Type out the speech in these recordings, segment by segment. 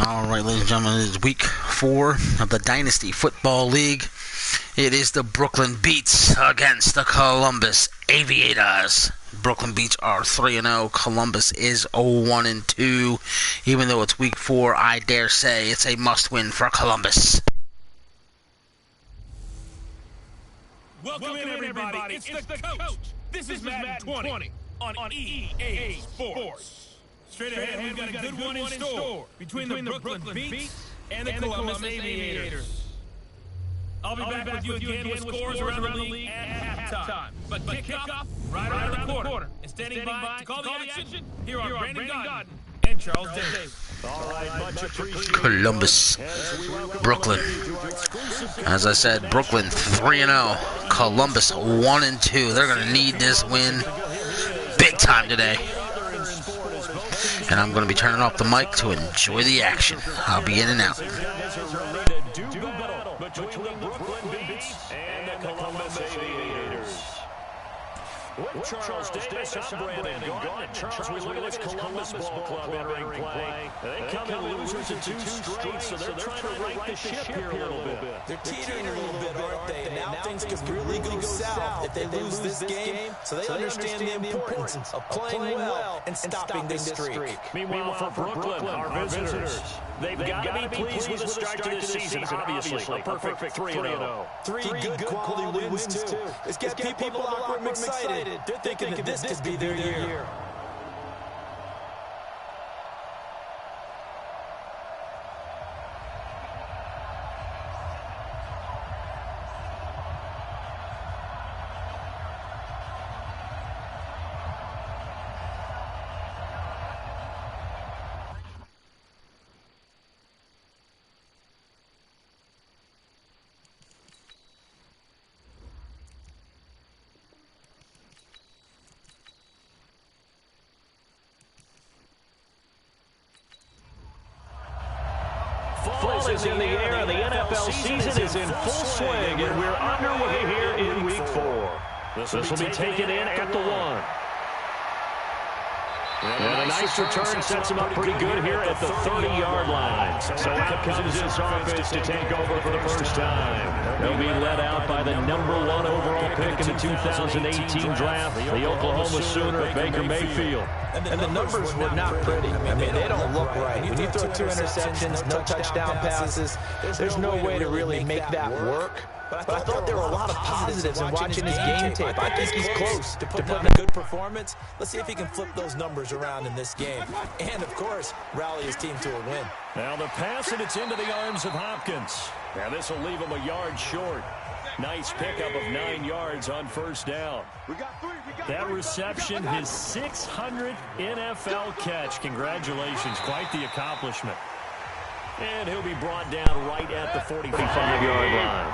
Alright, ladies and gentlemen, it is week 4 of the Dynasty Football League. It is the Brooklyn Beats against the Columbus Aviators. Brooklyn Beats are 3-0. Columbus is 0-1-2. Even though it's week 4, I dare say it's a must-win for Columbus. Welcome in, everybody. It's the coach. This is Madden 20 on EA Sports. Straight ahead, we've got a good one in store between the Brooklyn Beats and the Columbus Aviators. I'll be back with you again with scores around the league at halftime. But kickoff right around the corner. And standing by to call the action, here are Brandon Godden and Charles Davis. All right, much appreciated. Columbus, Brooklyn. As I said, Brooklyn 3-0. Columbus 1-2. They're going to need this win big time today. And I'm going to be turning off the mic to enjoy the action. I'll be in and out. Between the Brooklyn Beats and the Columbus Aviators. With Charles Davis, I'm Brandon Godden. Charles, we look at this Columbus Ball Club entering play. They come in losers in 2 straight, so they're trying to right the ship here a little bit. They're teetering a little bit, aren't they? And now things could really go south if they lose this game. So they understand the importance of playing well and stopping this streak. Meanwhile, for Brooklyn, our visitors, they've got to be pleased with the start to this season, obviously. A perfect 3-0. 3 good quality wins, too. It's got people in the locker room excited. They're thinking that this could be their year. Fall is in the air, and the NFL season is in full swing, and we're underway here in Week 4. This will be taken in at the 1. And a nice return sets him up pretty good here at the 30-yard line. So out comes his offense to take over for the first time. They'll be led out by the #1 overall pick in the 2018 draft, the Oklahoma Sooner, Baker Mayfield. And the numbers were not pretty. I mean, they don't look right. When you throw 2 interceptions, no touchdown passes, there's no way to really make that work. But I thought there were a lot of positives in watching his game tape. I think he's close to putting on a good performance. Let's see if he can flip those numbers around in this game. And, of course, rally his team to a win. Now the pass, and it's into the arms of Hopkins. Now this will leave him a yard short. Nice pickup of 9 yards on first down. That reception, his 600th NFL catch. Congratulations. Quite the accomplishment. And he'll be brought down right at the 45-yard line.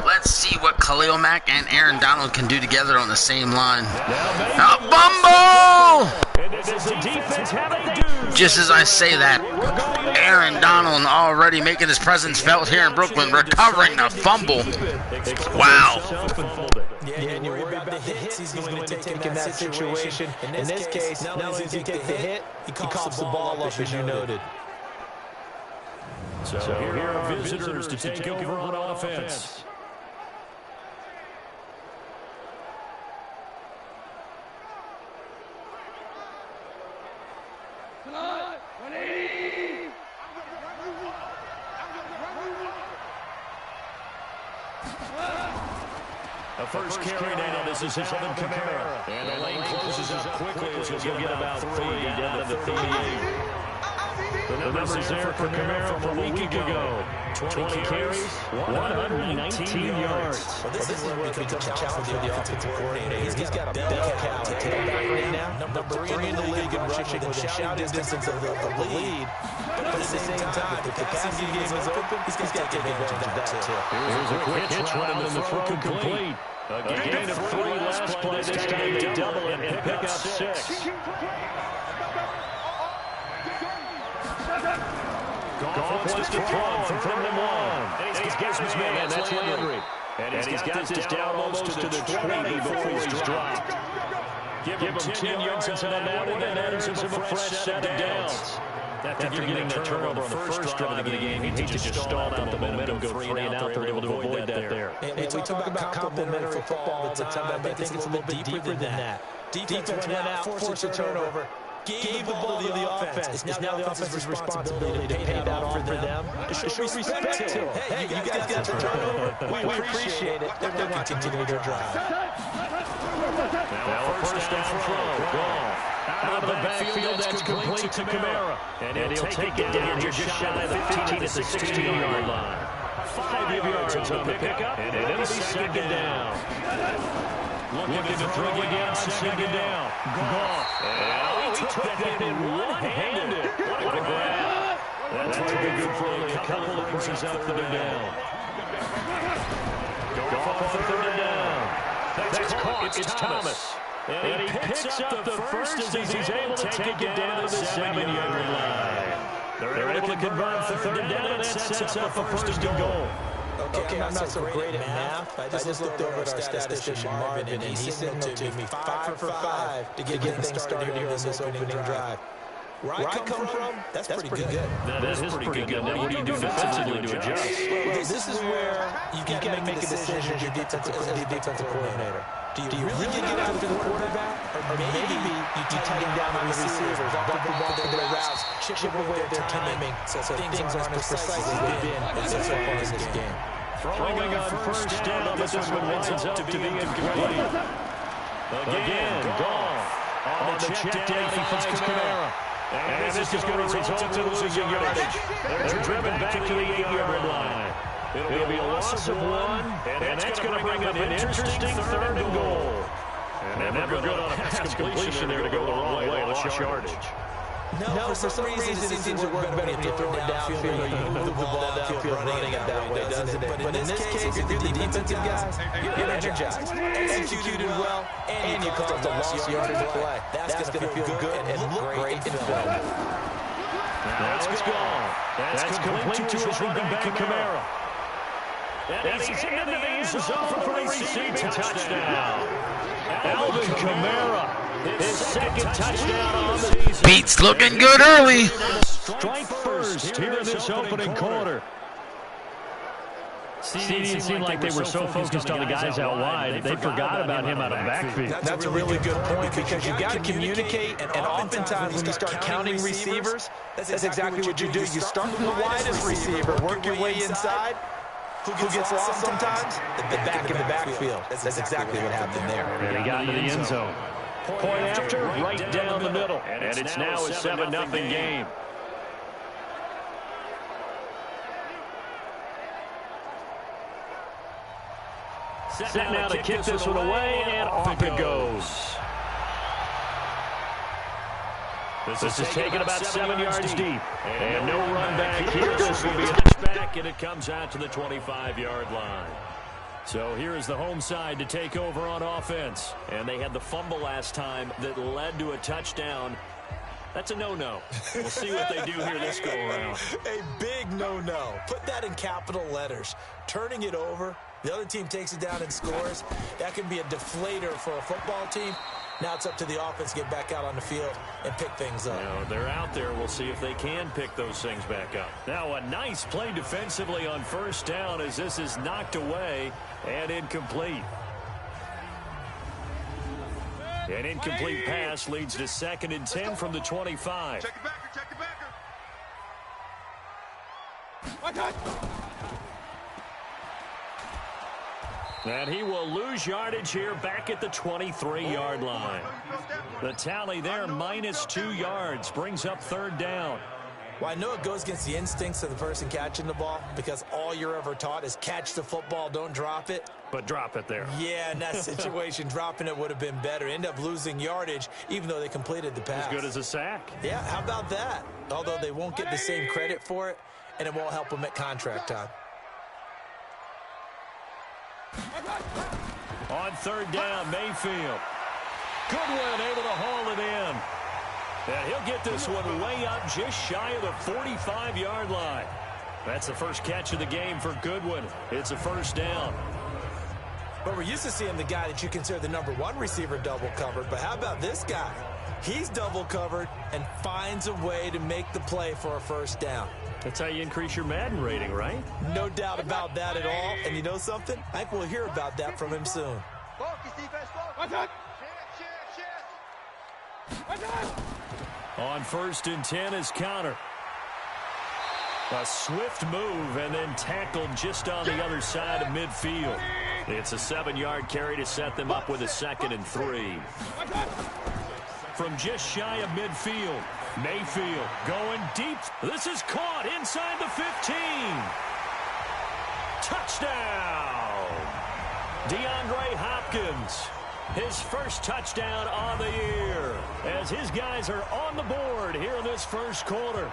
Let's see what Khalil Mack and Aaron Donald can do together on the same line. A bumble! Just as I say that, Aaron Donald already making his presence felt here in Brooklyn, recovering the fumble. Wow. Yeah, and you worry about the hits he's going to take in that situation. In this case, not only does he take the hit, he coughs the ball up, as you noted. So here are visitors to take over on offense. The first carry now, this is Alvin Kamara. And the lane closes up quickly as he'll get about 3 down to the 38. The numbers there for Kamara from a week ago. 20 carries, 119 yards. Well, this is where we could become a challenge for the offensive coordinator. He's got a bell cow tailback right now. Number 3 in the league in rushing with a shouting distance of the lead. But at the same time, if the passing game is open, he's got to take advantage of that too. Here's a quick hitch run and the throw complete. A gain of 3 last play. This time they double it and pick up 6. Goff wants to throw from 1. He's got his man, that's Landry. And he's got this down almost to the 20 before he's dropped. Give him 10 yards on that one, and that earns him a fresh set of downs. After getting that turnover on the first drive of the game, he just stalled out the momentum, go 3 and out. They were able to avoid that there. And we talk about complementary football all the time, but I think it's a little bit deeper than that. Defense went out, forced a turnover, gave the ball to the offense. It's now the offense's responsibility to pay that off for them, to show respect to them. Hey, you guys got the turnover. We appreciate it. They want to continue their drive. Now a first down throw. Gone. Out of the backfield, that's complete to Kamara. And he'll take it down here just shy of the 15 to 16-yard line. 5 yards on the pickup, and it'll be second down. Looking to throw again on second down. Gone. Oh, he took that in one-handed. What a grab. That's good for a couple of inches out third down. Go for third down. That's caught. It's Thomas. And he picks up the first as he's able to take it down to the 7-yard line. They're able to convert third down, and that sets up a first and goal. Okay, I'm not so great at math. I just looked over at our statistician, Marvin, and he signaled to me 5 for 5 to get things started here on this opening drive. Where I come from, that's pretty good. That is pretty good. Now, what do you do defensively to adjust? Well, this is where you got to make a decision as your defensive coordinator. Do you really get after the quarterback, or maybe you tighten down on the receivers, bump the ball to their routes, chip away at their timing, so things aren't as precise as they've been so far in this game. Throwing on first down, but this one winds up to be incomplete. Again, gone. On the check down, he finds Kamara. And this is going to result in losing yardage. They're driven back to the 8-yard line. It'll be a loss of 1, and that's going to bring up an interesting third and goal. And never good on a pass completion there to go the wrong way, lost yardage. No, for some reason it seems to work better when you throw it downfield, you move the ball downfield running it that way, doesn't it? But in this case, if you're the defensive guys, you're energized, executed well, and you caused a loss yardage play. That's going to feel good and look great in film. Now it's gone. That's complete to his running back, Kamara. And he's into the end zone for a receiving touchdown. Alvin Kamara, his second touchdown on the season. Beats looking good early. Strike first here in this opening quarter. It didn't seem like they were so focused on the guys out wide, they forgot about him out of the backfield. That's a really good point, because you got to communicate, and oftentimes when you start counting receivers, that's exactly what you do. You start from the widest receiver, work your way inside. Who gets lost sometimes? The back in the backfield. That's exactly what happened there. And he got into the end zone. Point after, right down the middle. And it's now a 7-0 game. Set now to kick this one away, and off it goes. This is taken about 7 yards deep. And no run back here. This will be a touchback, and it comes out to the 25-yard line. So here is the home side to take over on offense. And they had the fumble last time that led to a touchdown. That's a no-no. We'll see what they do here this go-around. A big no-no. Put that in capital letters. Turning it over, the other team takes it down and scores. That can be a deflator for a football team. Now it's up to the offense to get back out on the field and pick things up. Now they're out there. We'll see if they can pick those things back up. Now a nice play defensively on first down as this is knocked away and incomplete. An incomplete pass leads to 2nd and 10 from the 25. Check the backer. And he will lose yardage here back at the 23-yard line. The tally there, -2 yards, brings up 3rd down. Well, I know it goes against the instincts of the person catching the ball, because all you're ever taught is catch the football, don't drop it. But drop it there. Yeah, in that situation, dropping it would have been better. End up losing yardage, even though they completed the pass. As good as a sack. Yeah, how about that? Although they won't get the same credit for it, and it won't help them at contract time. On 3rd down, Mayfield. Goodwin able to haul it in. And he'll get this one way up just shy of the 45-yard line. That's the first catch of the game for Goodwin. It's a 1st down. But we're used to seeing the guy that you consider the #1 receiver double covered. But how about this guy? He's double covered and finds a way to make the play for a first down. That's how you increase your Madden rating, right? No doubt about that at all. And you know something? I think we'll hear about that from him soon. On 1st and 10 is counter. A swift move and then tackled just on the other side of midfield. It's a 7-yard carry to set them up with a 2nd and 3. From just shy of midfield, Mayfield going deep. This is caught inside the 15. Touchdown! DeAndre Hopkins. His first touchdown on the year as his guys are on the board here in this first quarter.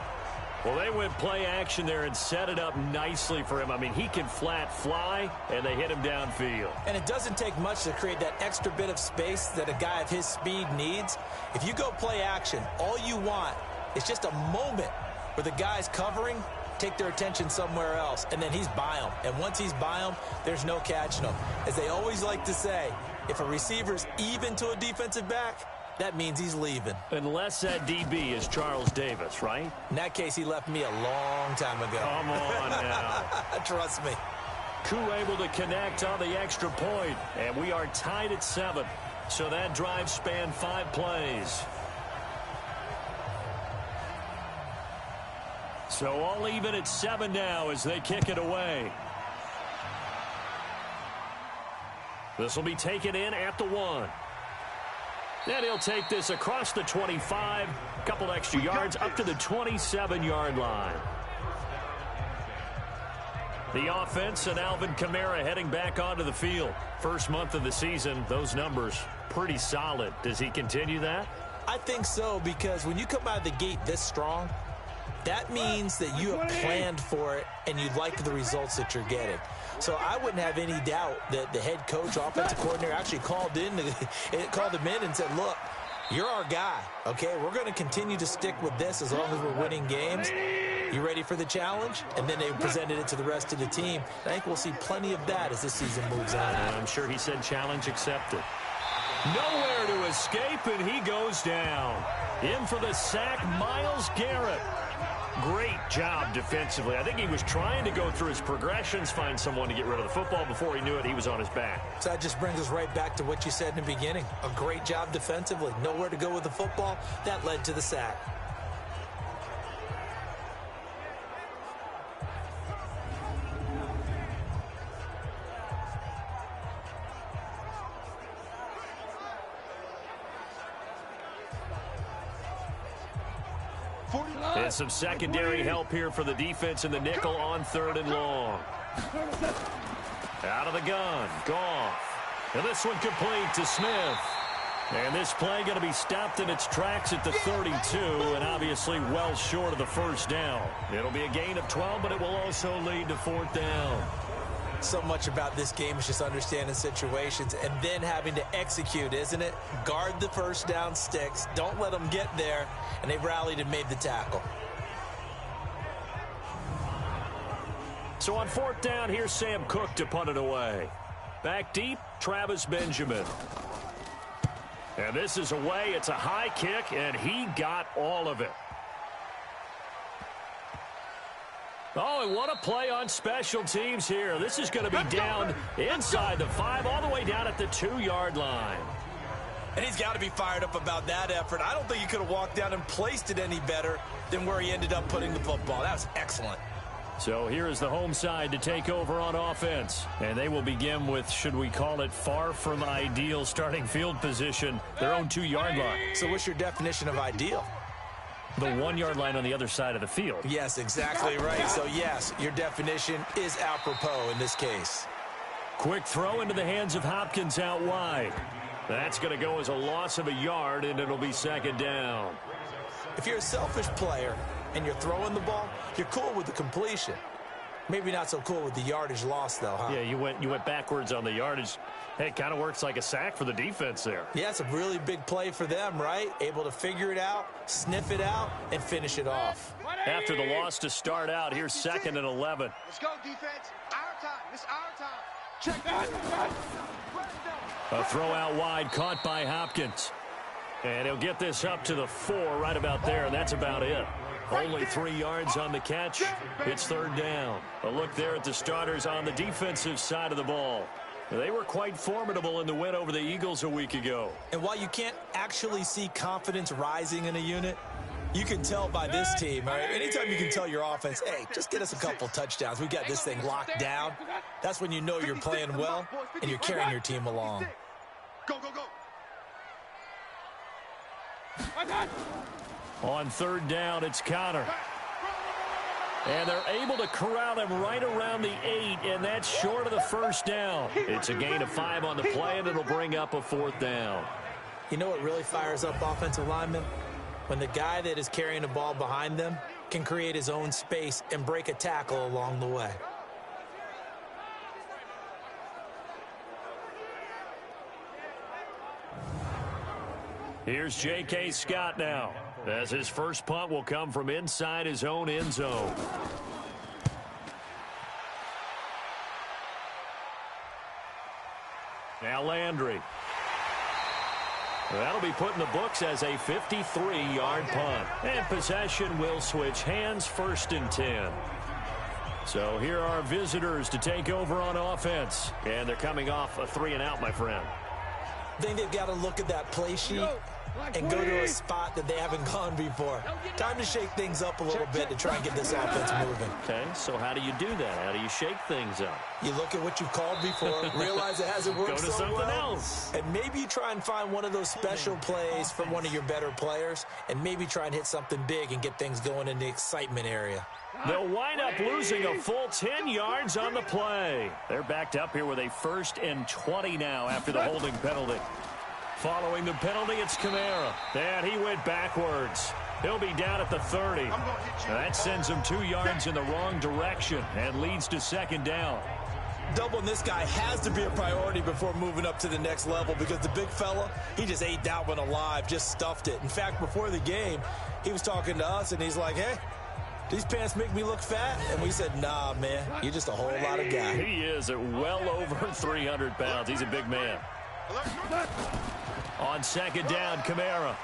Well, they went play action there and set it up nicely for him. I mean, he can flat fly, and they hit him downfield. And it doesn't take much to create that extra bit of space that a guy of his speed needs. If you go play action, all you want is just a moment where the guy's covering, take their attention somewhere else, and then he's by him. And once he's by him, there's no catching him. As they always like to say, if a receiver's even to a defensive back, that means he's leaving. Unless that DB is Charles Davis, right? In that case, he left me a long time ago. Come on now. Trust me. Koo able to connect on the extra point, and we are tied at 7. So that drive spanned 5 plays. So all even at 7 now as they kick it away. This will be taken in at the 1. Then he'll take this across the 25, a couple extra yards up to the 27-yard line. The offense and Alvin Kamara heading back onto the field. First month of the season, those numbers pretty solid. Does he continue that? I think so, because when you come out of the gate this strong, that means that you have planned for it and you like the results that you're getting. So I wouldn't have any doubt that the head coach, offensive coordinator, actually called him in and said, look, you're our guy, okay? We're going to continue to stick with this as long as we're winning games. You ready for the challenge? And then they presented it to the rest of the team. I think we'll see plenty of that as this season moves on. I'm sure he said challenge accepted. Nowhere to escape, and he goes down. In for the sack, Myles Garrett. Great job defensively. I think he was trying to go through his progressions, find someone to get rid of the football. Before he knew it, he was on his back. So that just brings us right back to what you said in the beginning. A great job defensively. Nowhere to go with the football. That led to the sack. And some secondary help here for the defense in the nickel on 3rd and long. Out of the gun, Goff. And this one complete to Smith. And this play going to be stopped in its tracks at the 32, and obviously well short of the first down. It'll be a gain of 12, but it will also lead to 4th down. So much about this game is just understanding situations and then having to execute, isn't it? Guard the first down sticks. Don't let them get there. And they rallied and made the tackle. So on 4th down, here's Sam Cook to punt it away. Back deep, Travis Benjamin. And this is away. It's a high kick, and he got all of it. Oh, and what a play on special teams here. This is going to be down inside the 5, all the way down at the 2-yard line. And he's got to be fired up about that effort. I don't think he could have walked down and placed it any better than where he ended up putting the football. That was excellent. So here is the home side to take over on offense. And they will begin with, should we call it, far from ideal starting field position, their own 2-yard line. So what's your definition of ideal? The 1-yard line on the other side of the field. Yes, exactly right. So, yes, your definition is apropos in this case. Quick throw into the hands of Hopkins out wide. That's going to go as a loss of a yard, and it'll be 2nd down. If you're a selfish player and you're throwing the ball, you're cool with the completion. Maybe not so cool with the yardage loss, though, huh? Yeah, you went backwards on the yardage. Hey, it kind of works like a sack for the defense there. Yeah, it's a really big play for them, right? Able to figure it out, sniff it out, and finish it off. After the loss to start out, here's 2nd and 11. Let's go, defense. Our time. It's our time. A throw out wide caught by Hopkins. And he'll get this up to the 4 right about there, and that's about it. Only 3 yards on the catch. It's third down. A look there at the starters on the defensive side of the ball. They were quite formidable in the win over the Eagles a week ago. And while you can't actually see confidence rising in a unit, you can tell by this team. All right? Anytime you can tell your offense, hey, just get us a couple touchdowns. We got this thing locked down. That's when you know you're playing well and you're carrying your team along. Go, go, go. On third down, it's Connor. And they're able to corral him right around the 8, and that's short of the first down. It's a gain of 5 on the play, and it'll bring up a 4th down. You know what really fires up offensive linemen? When the guy that is carrying the ball behind them can create his own space and break a tackle along the way. Here's J.K. Scott now, as his first punt will come from inside his own end zone. Now Landry. That'll be put in the books as a 53-yard punt. And possession will switch hands, 1st and 10. So here are visitors to take over on offense. And they're coming off a 3-and-out, my friend. I think they've got to look at that play sheet and go to a spot that they haven't gone before. Time to shake things up a little bit to try and get this offense moving. Okay, so how do you do that? How do you shake things up? You look at what you've called before, realize it hasn't worked Go to so something well, else. and maybe you try and find one of those special plays from one of your better players, and maybe try and hit something big and get things going in the excitement area. They'll wind up losing a full 10 yards on the play. They're backed up here with a 1st and 20 now after the holding penalty. Following the penalty, it's Kamara. And he went backwards. He'll be down at the 30. That sends him 2 yards in the wrong direction and leads to 2nd down. Doubling this guy has to be a priority before moving up to the next level because the big fella, he just ate that one alive, just stuffed it. In fact, before the game, he was talking to us, and he's like, hey, these pants make me look fat? And we said, nah, man, you're just a whole lot of guy. He is at well over 300 pounds. He's a big man. On 2nd down, Kamara.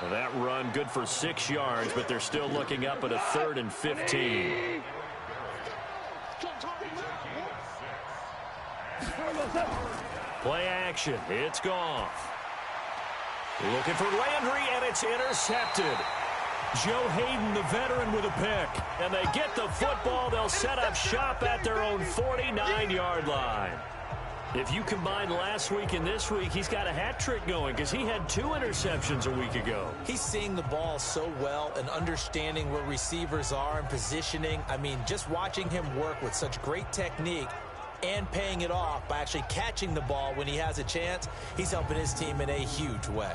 That run good for 6 yards, but they're still looking up at a 3rd and 15. Play action. It's Goff. Looking for Landry, and it's intercepted. Joe Hayden, the veteran, with a pick. And they get the football. They'll set up shop at their own 49-yard line. If you combine last week and this week, he's got a hat trick going because he had 2 interceptions a week ago. He's seeing the ball so well and understanding where receivers are and positioning. I mean, just watching him work with such great technique and paying it off by actually catching the ball when he has a chance, he's helping his team in a huge way.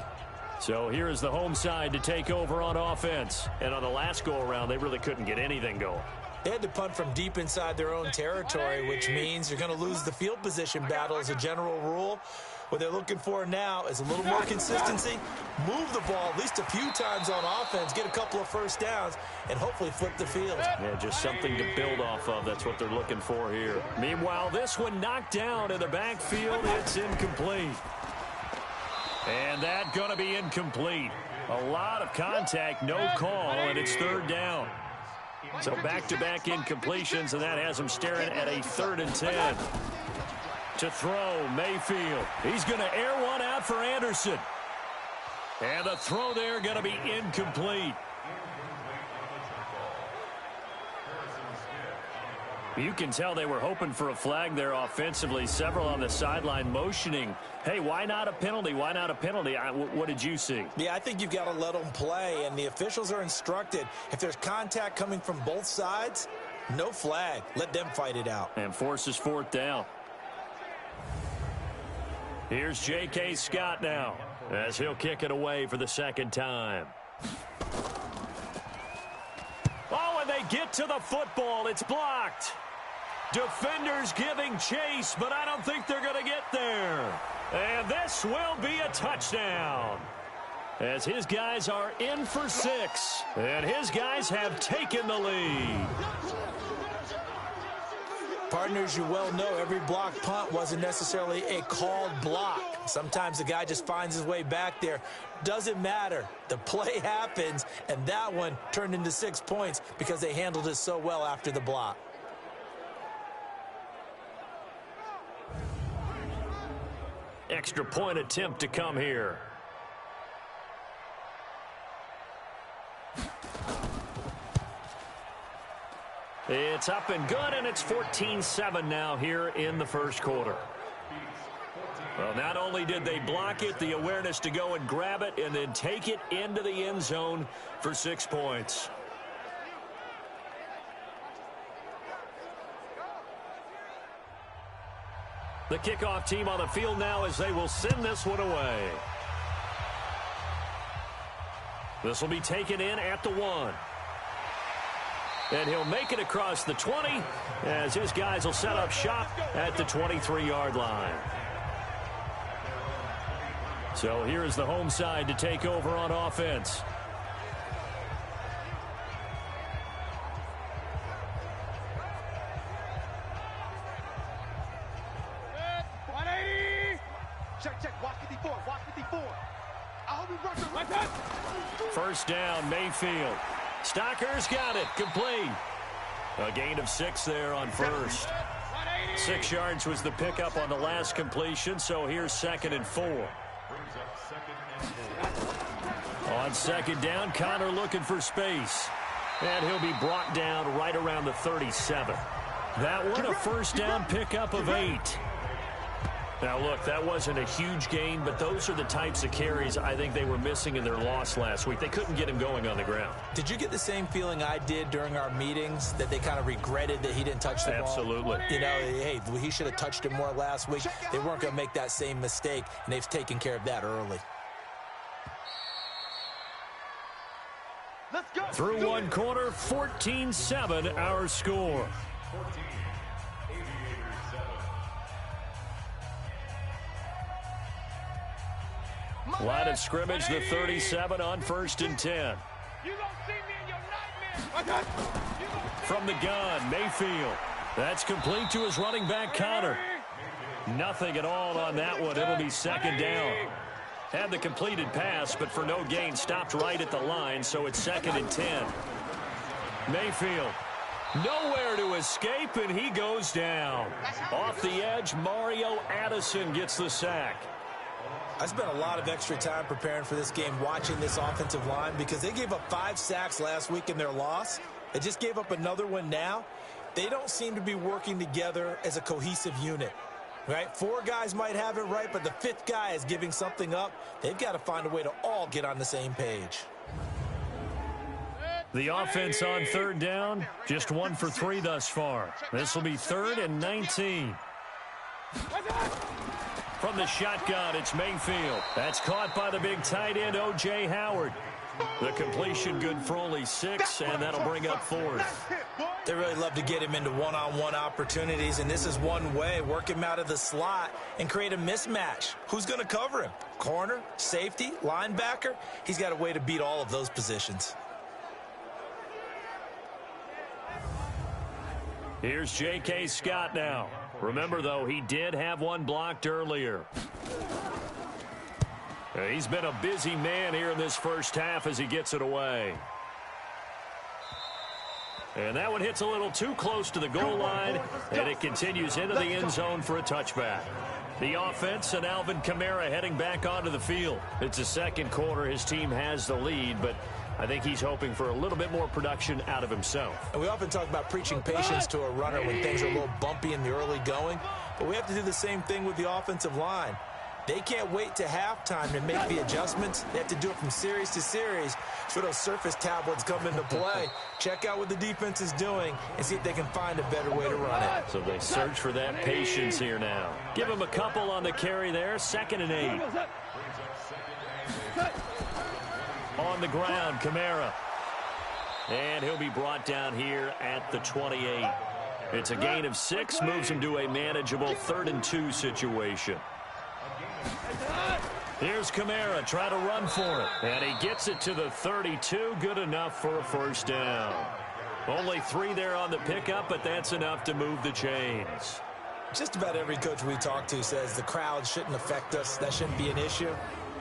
So here is the home side to take over on offense. And on the last go-around, they really couldn't get anything going. They had to punt from deep inside their own territory, which means you're going to lose the field position battle as a general rule. What they're looking for now is a little more consistency, move the ball at least a few times on offense, get a couple of 1st downs, and hopefully flip the field. Yeah, just something to build off of. That's what they're looking for here. Meanwhile, this one knocked down in the backfield. It's incomplete. And that going to be incomplete. A lot of contact, no call, and it's 3rd down. So back-to-back incompletions, and that has him staring at a 3rd and 10. To throw, Mayfield. He's going to air one out for Anderson. And the throw there going to be incomplete. You can tell they were hoping for a flag there offensively. Several on the sideline motioning, hey, why not a penalty? Why not a penalty? What did you see? Yeah, I think you've got to let them play, and the officials are instructed. If there's contact coming from both sides, no flag. Let them fight it out. And forces 4th down. Here's J.K. Scott now, as he'll kick it away for the 2nd time. Oh, and they get to the football. It's blocked. Defenders giving chase, but I don't think they're going to get there. And this will be a touchdown, as his guys are in for 6, and his guys have taken the lead. Partner, as you well know, every block punt wasn't necessarily a called block. Sometimes the guy just finds his way back there. Doesn't matter. The play happens, and that one turned into 6 points because they handled it so well after the block. Extra point attempt to come here. It's up and good, and it's 14-7 now here in the first quarter. Well, not only did they block it, the awareness to go and grab it and then take it into the end zone for 6 points. The kickoff team on the field now as they will send this one away. This will be taken in at the 1. And he'll make it across the 20 as his guys will set up shop at the 23-yard line. So here is the home side to take over on offense. Check, watch 54, watch 54. I hope he runs it like that. First down, Mayfield. Stocker's got it, complete. A gain of 6 there on first. 6 yards was the pickup on the last completion, so here's 2nd and 4. On 2nd down, Connor looking for space. And he'll be brought down right around the 37. That one a first down pickup of 8. Now, look, that wasn't a huge gain, but those are the types of carries I think they were missing in their loss last week. They couldn't get him going on the ground. Did you get the same feeling I did during our meetings, that they kind of regretted that he didn't touch the ball? Absolutely. You know, hey, he should have touched it more last week. They weren't going to make that same mistake, and they've taken care of that early. Let's go. Through one quarter, 14-7 our score. Line of scrimmage, the 37 on 1st and 10. You gonna see me in your nightmares. From the gun, Mayfield. That's complete to his running back, Connor. Nothing at all on that one. It'll be 2nd down. Had the completed pass, but for no gain, stopped right at the line, so it's 2nd and 10. Mayfield. Nowhere to escape, and he goes down. Off the edge, Mario Addison gets the sack. I spent a lot of extra time preparing for this game, watching this offensive line, because they gave up 5 sacks last week in their loss. They just gave up another one now. They don't seem to be working together as a cohesive unit, right? 4 guys might have it right, but the 5th guy is giving something up. They've got to find a way to all get on the same page. The offense on 3rd down, just 1 for 3 thus far. This will be 3rd and 19. From the shotgun, it's Mayfield. That's caught by the big tight end, O.J. Howard. The completion good for only 6, and that'll bring up 4th. They really love to get him into one-on-one opportunities, and this is one way. Work him out of the slot and create a mismatch. Who's going to cover him? Corner, safety, linebacker? He's got a way to beat all of those positions. Here's J.K. Scott now. Remember, though, he did have one blocked earlier. He's been a busy man here in this first half as he gets it away. And that one hits a little too close to the goal line, and it continues into the end zone for a touchback. The offense and Alvin Kamara heading back onto the field. It's the 2nd quarter. His team has the lead, but I think he's hoping for a little bit more production out of himself. And we often talk about preaching patience to a runner when things are a little bumpy in the early going, but we have to do the same thing with the offensive line. They can't wait to halftime to make the adjustments. They have to do it from series to series so those surface tablets come into play. Check out what the defense is doing and see if they can find a better way to run it. So they search for that patience here now. Give him a couple on the carry there. 2nd and 8. On the ground, Kamara. And he'll be brought down here at the 28. It's a gain of 6, moves him to a manageable 3rd and 2 situation. Here's Kamara, try to run for it. And he gets it to the 32, good enough for a first down. Only 3 there on the pickup, but that's enough to move the chains. Just about every coach we talk to says the crowd shouldn't affect us. That shouldn't be an issue.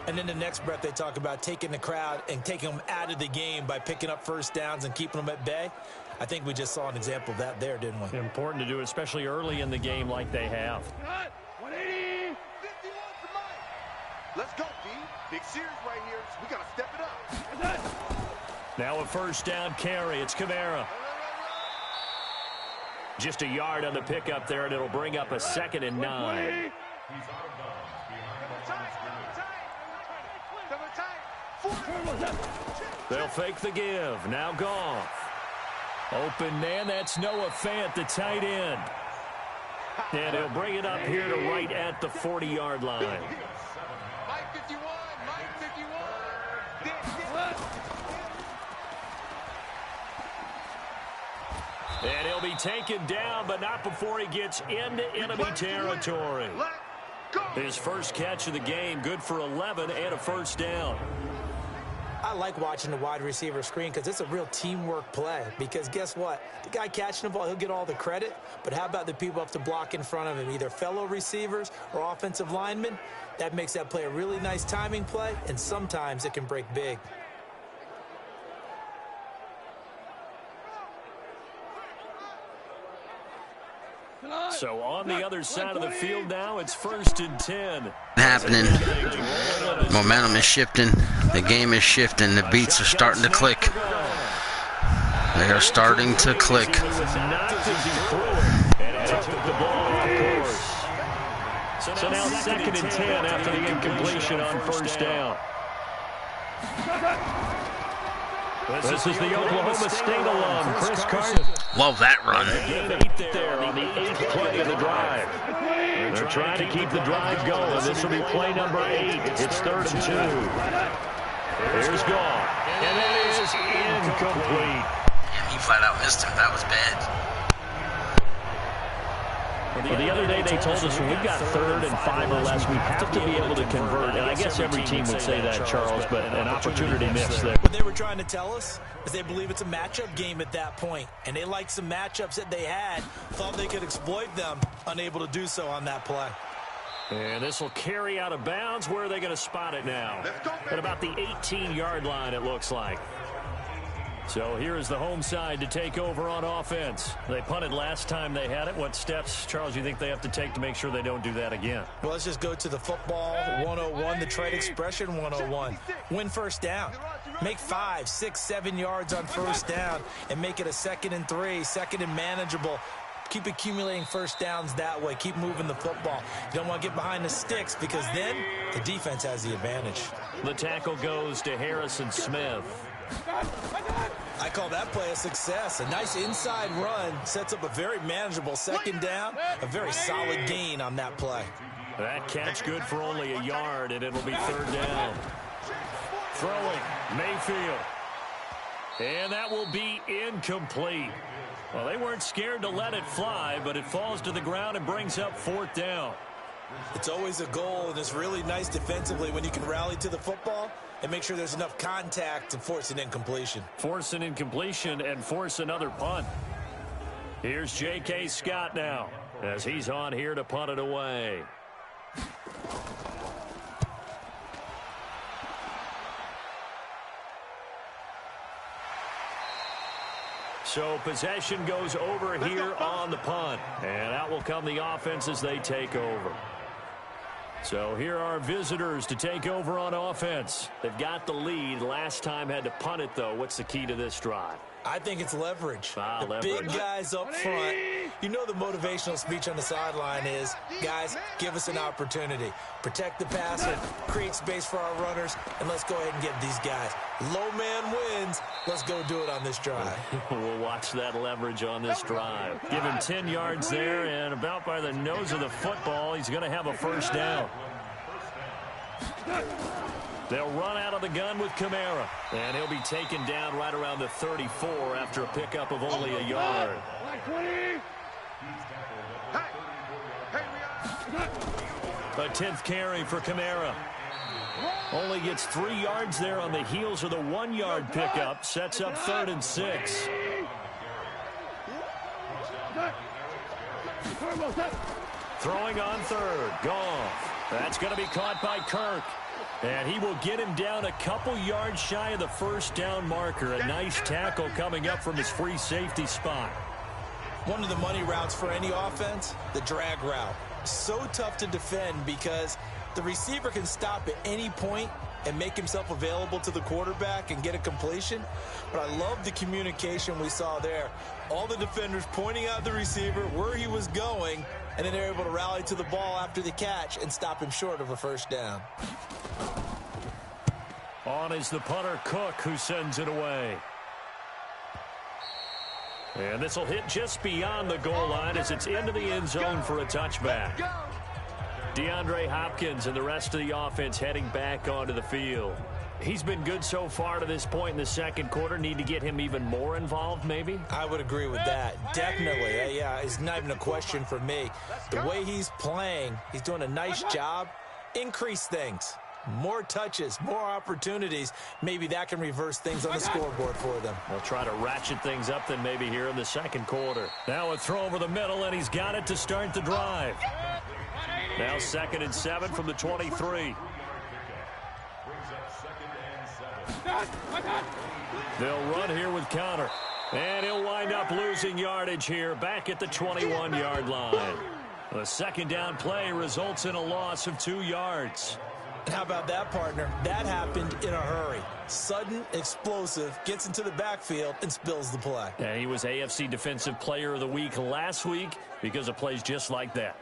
And then the next breath they talk about taking the crowd and taking them out of the game by picking up first downs and keeping them at bay. I think we just saw an example of that there, didn't we? Important to do, especially early in the game like they have. 180. 51 for Mike. Let's go, B. Big series right here. We got to step it up. Now a first down carry. It's Kamara. Just a yard on the pickup there, and it'll bring up a 2nd and 9. They'll fake the give. Now Goff. Open man, that's Noah Fant, the tight end. And he'll bring it up here to right at the 40-yard line. Mike 51, Mike 51. And he'll be taken down, but not before he gets into enemy territory. His first catch of the game, good for 11 and a first down. I like watching the wide receiver screen because it's a real teamwork play. Because guess what? The guy catching the ball, he'll get all the credit. But how about the people up to block in front of him, either fellow receivers or offensive linemen? That makes that play a really nice timing play, and sometimes it can break big. So on the other side of the field now, it's 1st and 10. Happening. Momentum is shifting. The game is shifting. The beats are starting to click. They are starting to click. So now 2nd and 10 after the incompletion on first down. This is the Oklahoma State alum, Chris Carter. Love that run. There on the 8th play of the drive. They're trying to keep the drive going. This will be play number 8. It's 3rd and 2. Here's Goff. And that is incomplete. Damn, he flat out missed him. That was bad. Well, the other day they told us when we've got 3rd and 5 or less, we have to be able to convert. And I guess every team would say that, Charles, but an opportunity missed there. What they were trying to tell us is they believe it's a matchup game at that point. And they liked some matchups that they had, thought they could exploit them, unable to do so on that play. And this will carry out of bounds. Where are they going to spot it now? At about the 18-yard line, it looks like. So here is the home side to take over on offense. They punted last time they had it. What steps, Charles, you think they have to take to make sure they don't do that again? Well, let's just go to the football 101, the trade expression 101. Win first down. Make 5, 6, 7 yards on first down and make it a 2nd and 3, 2nd and manageable. Keep accumulating first downs that way. Keep moving the football. You don't want to get behind the sticks because then the defense has the advantage. The tackle goes to Harrison Smith. I call that play a success. A nice inside run sets up a very manageable 2nd down, a very solid gain on that play. That catch good for only a yard, and it'll be 3rd down. Throwing, Mayfield. And that will be incomplete. Well, they weren't scared to let it fly, but it falls to the ground and brings up 4th down. It's always a goal, and it's really nice defensively when you can rally to the football and make sure there's enough contact to force an incompletion. Force an incompletion and force another punt. Here's J.K. Scott now as he's on here to punt it away. So possession goes over here on the punt. And out will come the offense as they take over. So here are visitors to take over on offense. They've got the lead. Last time had to punt it, though. What's the key to this drive? I think it's leverage. The Leverage. big guys up front. You know the motivational speech on the sideline is, guys, give us an opportunity. Protect the passer, create space for our runners, and let's go ahead and get these guys. Low man wins. Let's go do it on this drive. We'll watch that leverage on this drive. Give him 10 yards there, and about by the nose of the football, he's going to have a first down. They'll run out of the gun with Kamara. And he'll be taken down right around the 34 after a pickup of only a yard. A 10th carry for Kamara. Only gets 3 yards there on the heels of the 1-yard pickup. Sets up 3rd and 6. Throwing on third. Goff. That's going to be caught by Kirk. And he will get him down a couple yards shy of the first down marker. A nice tackle coming up from his free safety spot. One of the money routes for any offense, the drag route. So tough to defend because the receiver can stop at any point and make himself available to the quarterback and get a completion. But I love the communication we saw there. All the defenders pointing out the receiver, where he was going, and then they're able to rally to the ball after the catch and stop him short of a first down. On is the punter, Cook, who sends it away. And this will hit just beyond the goal line as it's into the end zone for a touchback. DeAndre Hopkins and the rest of the offense heading back onto the field. He's been good so far to this point in the second quarter. Need to get him even more involved, maybe? I would agree with that. Definitely. Yeah, it's not even a question for me. The way he's playing, he's doing a nice job. Increase things. More touches, more opportunities. Maybe that can reverse things on the scoreboard for them. They'll try to ratchet things up then maybe here in the second quarter. Now a throw over the middle, and he's got it to start the drive. Now 2nd and 7 from the 23. They'll run here with counter. And he'll wind up losing yardage here back at the 21-yard line. The second down play results in a loss of 2 yards. How about that, partner? That happened in a hurry. Sudden, explosive, gets into the backfield, and spills the play. And he was AFC Defensive Player of the Week last week because of plays just like that.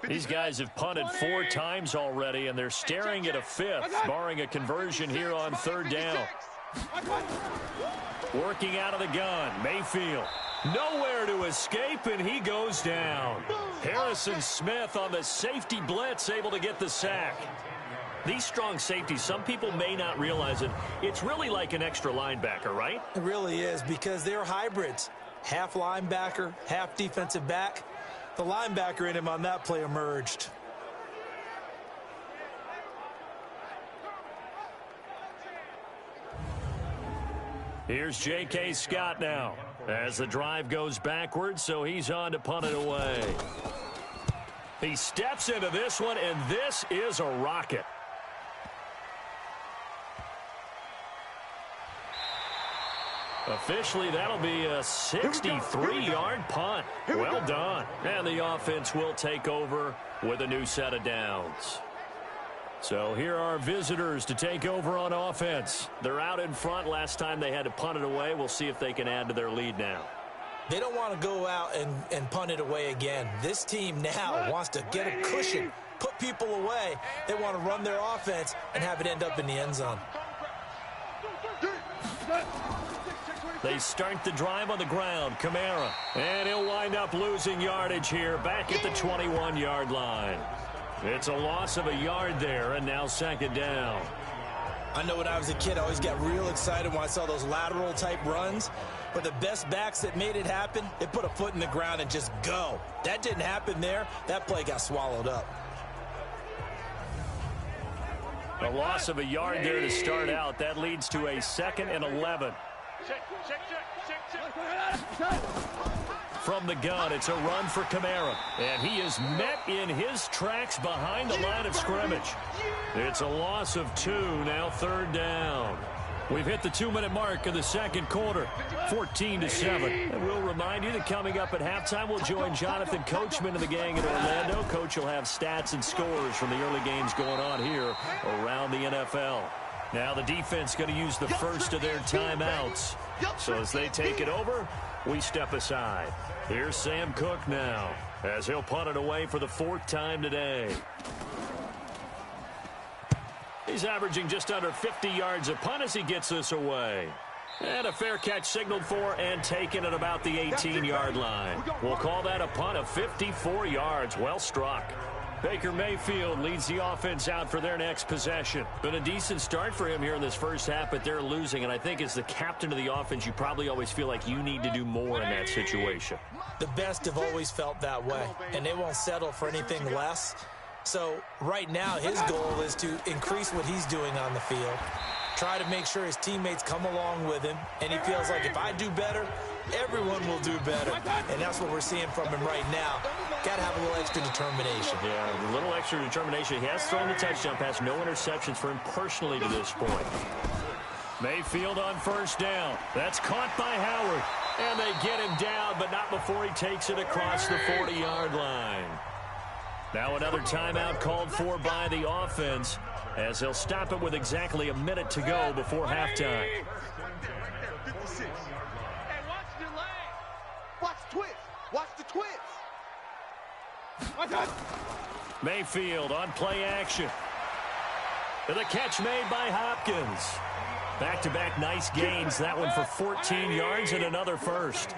These guys have punted 4 times already, and they're staring at a 5th, barring a conversion here on 3rd down. Working out of the gun, Mayfield. Nowhere to escape, and he goes down. Harrison Smith on the safety blitz, able to get the sack. These strong safeties, some people may not realize it. It's really like an extra linebacker, right? It really is, because they're hybrids. Half linebacker, half defensive back. The linebacker in him on that play emerged. Here's J.K. Scott now as the drive goes backwards, so he's on to punt it away. He steps into this one, and this is a rocket. Officially, that'll be a 63-yard punt. Well done. And the offense will take over with a new set of downs. So here are visitors to take over on offense. They're out in front. Last time they had to punt it away. We'll see if they can add to their lead now. They don't want to go out and punt it away again. This team now wants to get a cushion, put people away. They want to run their offense and have it end up in the end zone. They start the drive on the ground. Kamara. And he'll wind up losing yardage here back at the 21-yard line. It's a loss of a yard there, and now 2nd down. I know when I was a kid, I always got real excited when I saw those lateral-type runs. But the best backs that made it happen, they put a foot in the ground and just go. That didn't happen there. That play got swallowed up. A loss of a yard there to start out. That leads to a 2nd and 11. From the gun, it's a run for Kamara. And he is met in his tracks behind the line of scrimmage. It's a loss of 2, now 3rd down. We've hit the 2-minute mark of the second quarter, 14-7. And we'll remind you that coming up at halftime, we'll join Jonathan Coachman and the gang in Orlando. Coach will have stats and scores from the early games going on here around the NFL. Now the defense going to use the first of their timeouts. So as they take it over, we step aside. Here's Sam Cook now as he'll punt it away for the 4th time today. He's averaging just under 50 yards a punt as he gets this away. And a fair catch signaled for and taken at about the 18-yard line. We'll call that a punt of 54 yards. Well struck. Baker Mayfield leads the offense out for their next possession. Been a decent start for him here in this first half, but they're losing. And I think as the captain of the offense, you probably always feel like you need to do more in that situation. The best have always felt that way, and they won't settle for anything less. So right now his goal is to increase what he's doing on the field, try to make sure his teammates come along with him, and he feels like if I do better, everyone will do better. And that's what we're seeing from him right now. Got to have a little extra determination. Yeah, a little extra determination. He has thrown the touchdown pass, no interceptions for him personally to this point. Mayfield on first down. That's caught by Howard. And they get him down, but not before he takes it across the 40-yard line. Now another timeout called for by the offense, as he'll stop it with exactly a minute to go before halftime. Watch the twist. Watch the twist. Mayfield on play action. And the catch made by Hopkins. Back-to-back nice gains. That one for 14 yards and another first.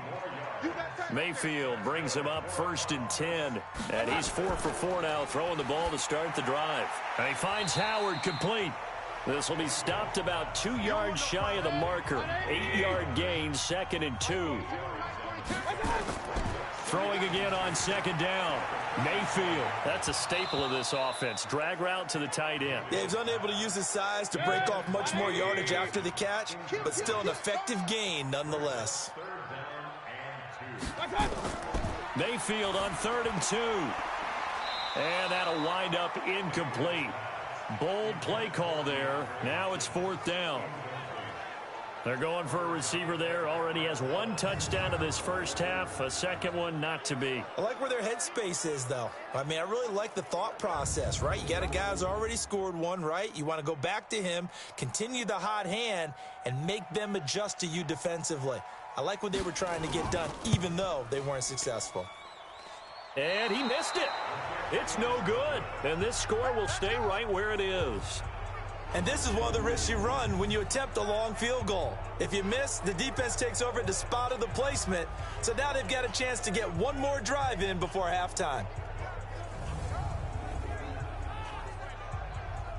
Mayfield brings him up 1st and 10. And he's 4 for 4 now, throwing the ball to start the drive. And he finds Howard complete. This will be stopped about 2 yards shy of the marker. 8-yard gain, 2nd and 2. Throwing again on 2nd down. Mayfield. That's a staple of this offense. Drag route to the tight end. Yeah, he's unable to use his size to break off much more yardage after the catch, but still an effective gain nonetheless. Mayfield on 3rd and 2. And that'll wind up incomplete. Bold play call there. Now it's 4th down. They're going for a receiver there. Already has 1 touchdown in this first half. A second one not to be. I like where their headspace is, though. I mean, I really like the thought process, right? You got a guy who's already scored one, right? You want to go back to him, continue the hot hand, and make them adjust to you defensively. I like what they were trying to get done, even though they weren't successful. And he missed it. It's no good. And this score will stay right where it is. And this is one of the risks you run when you attempt a long field goal. If you miss, the defense takes over at the spot of the placement. So now they've got a chance to get one more drive in before halftime.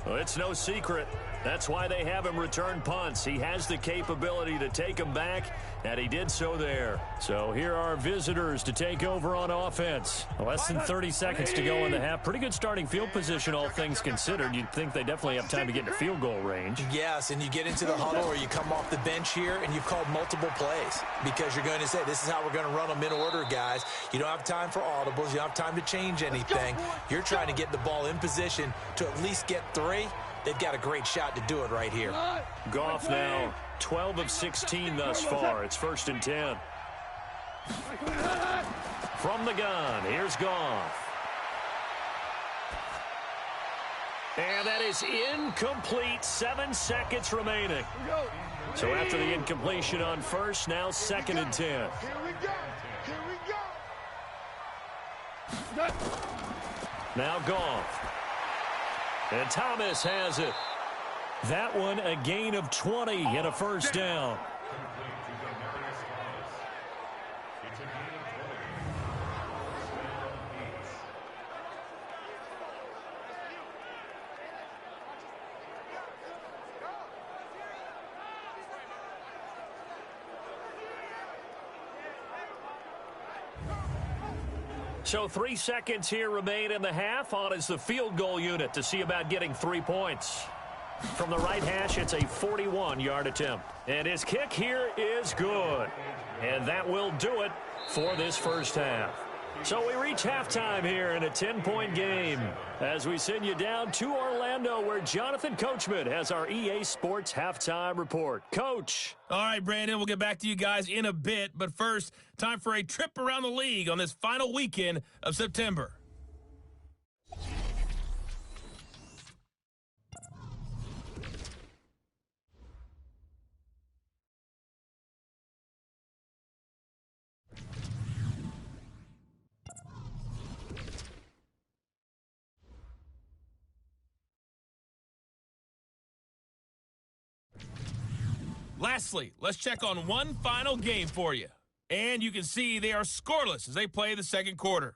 Well, it's no secret. That's why they have him return punts. He has the capability to take them back, and he did so there. So here are visitors to take over on offense. Less than 30 seconds to go in the half. Pretty good starting field position, all things considered. You'd think they definitely have time to get into field goal range. Yes, and you get into the huddle or you come off the bench here, and you've called multiple plays because you're going to say, this is how we're going to run them in order, guys. You don't have time for audibles. You don't have time to change anything. You're trying to get the ball in position to at least get 3. They've got a great shot to do it right here. Goff now 12 of 16 thus far. It's 1st and 10. From the gun, here's Goff. And that is incomplete. 7 seconds remaining. So after the incompletion on first, now 2nd and 10. Here we go. Here we go. Now Goff. And Thomas has it. That one a gain of 20 and a first down. So 3 seconds here remain in the half. On is the field goal unit to see about getting 3 points. From the right hash, it's a 41-yard attempt. And his kick here is good. And that will do it for this first half. So we reach halftime here in a 10-point game as we send you down to Orlando, where Jonathan Coachman has our EA Sports halftime report. Coach. All right, Brandon, we'll get back to you guys in a bit. But first, time for a trip around the league on this final weekend of September. Lastly, let's check on one final game for you. And you can see they are scoreless as they play the second quarter.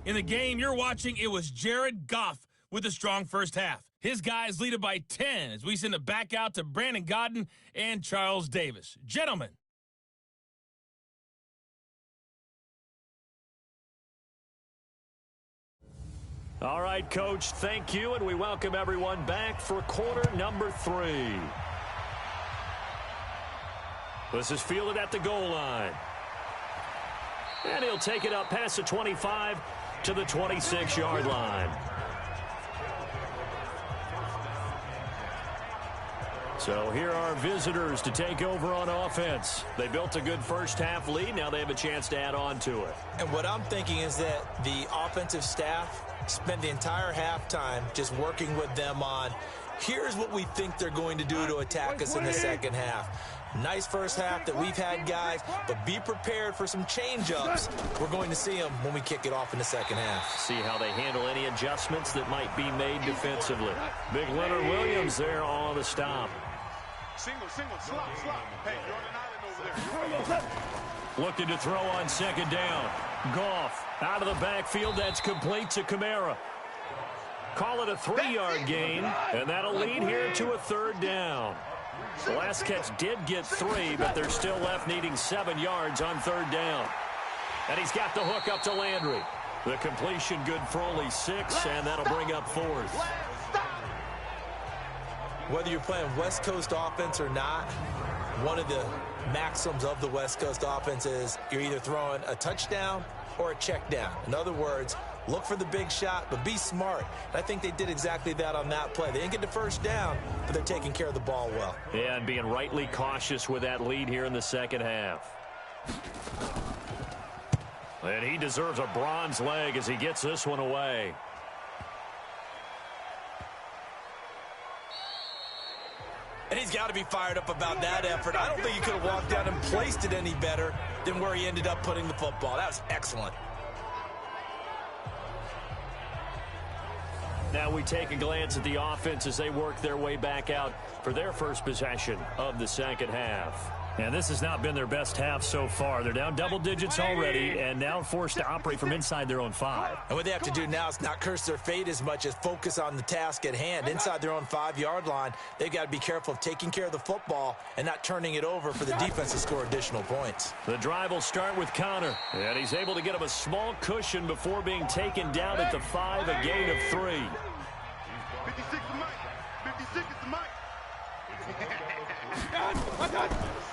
In the game you're watching, it was Jared Goff with a strong first half. His guys lead it by 10 as we send it back out to Brandon Godden and Charles Davis. Gentlemen, All right, Coach, thank you, and we welcome everyone back for quarter number 3. This is fielded at the goal line. And he'll take it up past the 25 to the 26-yard line. So here are visitors to take over on offense. They built a good first-half lead. Now they have a chance to add on to it. And what I'm thinking is that the offensive staff spent the entire halftime just working with them on, here's what we think they're going to do to attack us in the second half. Nice first half that we've had, guys, but be prepared for some change-ups. We're going to see them when we kick it off in the second half. See how they handle any adjustments that might be made defensively. Big Leonard Williams there on the stop. Single, slop. Hey, you're on an island over there. Looking to throw on second down. Goff out of the backfield. That's complete to Kamara. Call it a 3-yard gain, and that'll lead here to a third down. The last catch did get 3, but they're still left needing 7 yards on third down. And he's got the hook up to Landry. The completion good for only 6, and that'll bring up 4th. Whether you're playing West Coast offense or not, one of the maxims of the West Coast offense is you're either throwing a touchdown or a check down. In other words, look for the big shot, but be smart. And I think they did exactly that on that play. They didn't get the first down, but they're taking care of the ball well. Yeah, and being rightly cautious with that lead here in the second half. And he deserves a bronze leg as he gets this one away. And he's got to be fired up about that effort. I don't think he could have walked down and placed it any better than where he ended up putting the football. That was excellent. Now we take a glance at the offense as they work their way back out for their first possession of the second half. And this has not been their best half so far. They're down double digits already and now forced to operate from inside their own 5. And what they have to do now is not curse their fate as much as focus on the task at hand. Inside their own 5-yard line, they've got to be careful of taking care of the football and not turning it over for the defense to score additional points. The drive will start with Connor. And he's able to get him a small cushion before being taken down at the 5, a gain of 3. 56 to Mike. 56 to Mike.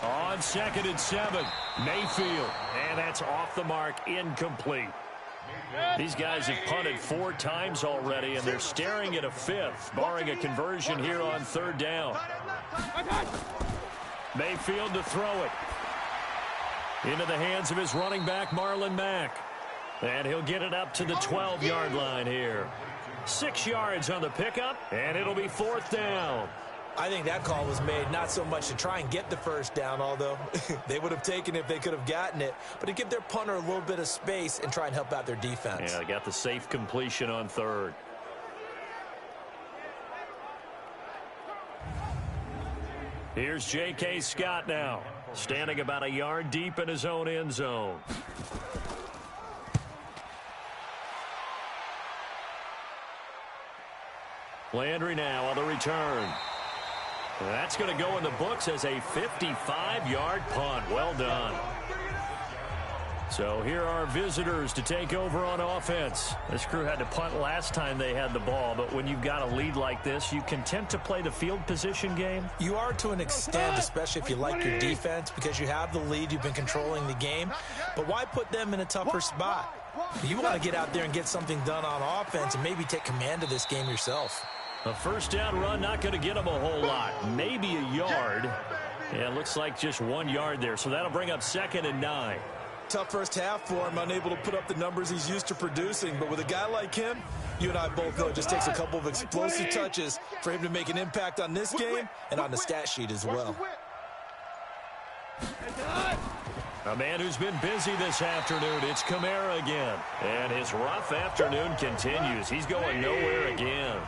On 2nd and 7, Mayfield. And that's off the mark, incomplete. These guys have punted 4 times already, and they're staring at a 5th, barring a conversion here on 3rd down. Mayfield to throw it. Into the hands of his running back, Marlon Mack. And he'll get it up to the 12-yard line here. 6 yards on the pickup, and it'll be 4th down. I think that call was made not so much to try and get the first down, although they would have taken it if they could have gotten it, but to give their punter a little bit of space and try and help out their defense. Yeah, they got the safe completion on 3rd. Here's J.K. Scott now, standing about a yard deep in his own end zone. Landry now on the return. That's going to go in the books as a 55-yard punt. Well done. So here are visitors to take over on offense. This crew had to punt last time they had the ball, but when you've got a lead like this, you content to play the field position game? You are to an extent, especially if you like your defense, because you have the lead, you've been controlling the game. But why put them in a tougher spot? You want to get out there and get something done on offense and maybe take command of this game yourself. A first down run, not going to get him a whole lot. Maybe a yard. Yeah, it looks like just 1 yard there, so that'll bring up 2nd and 9. Tough first half for him, unable to put up the numbers he's used to producing. But with a guy like him, you and I both know it just takes a couple of explosive touches for him to make an impact on this game and on the stat sheet as well. A man who's been busy this afternoon, it's Kamara again. And his rough afternoon continues. He's going nowhere again.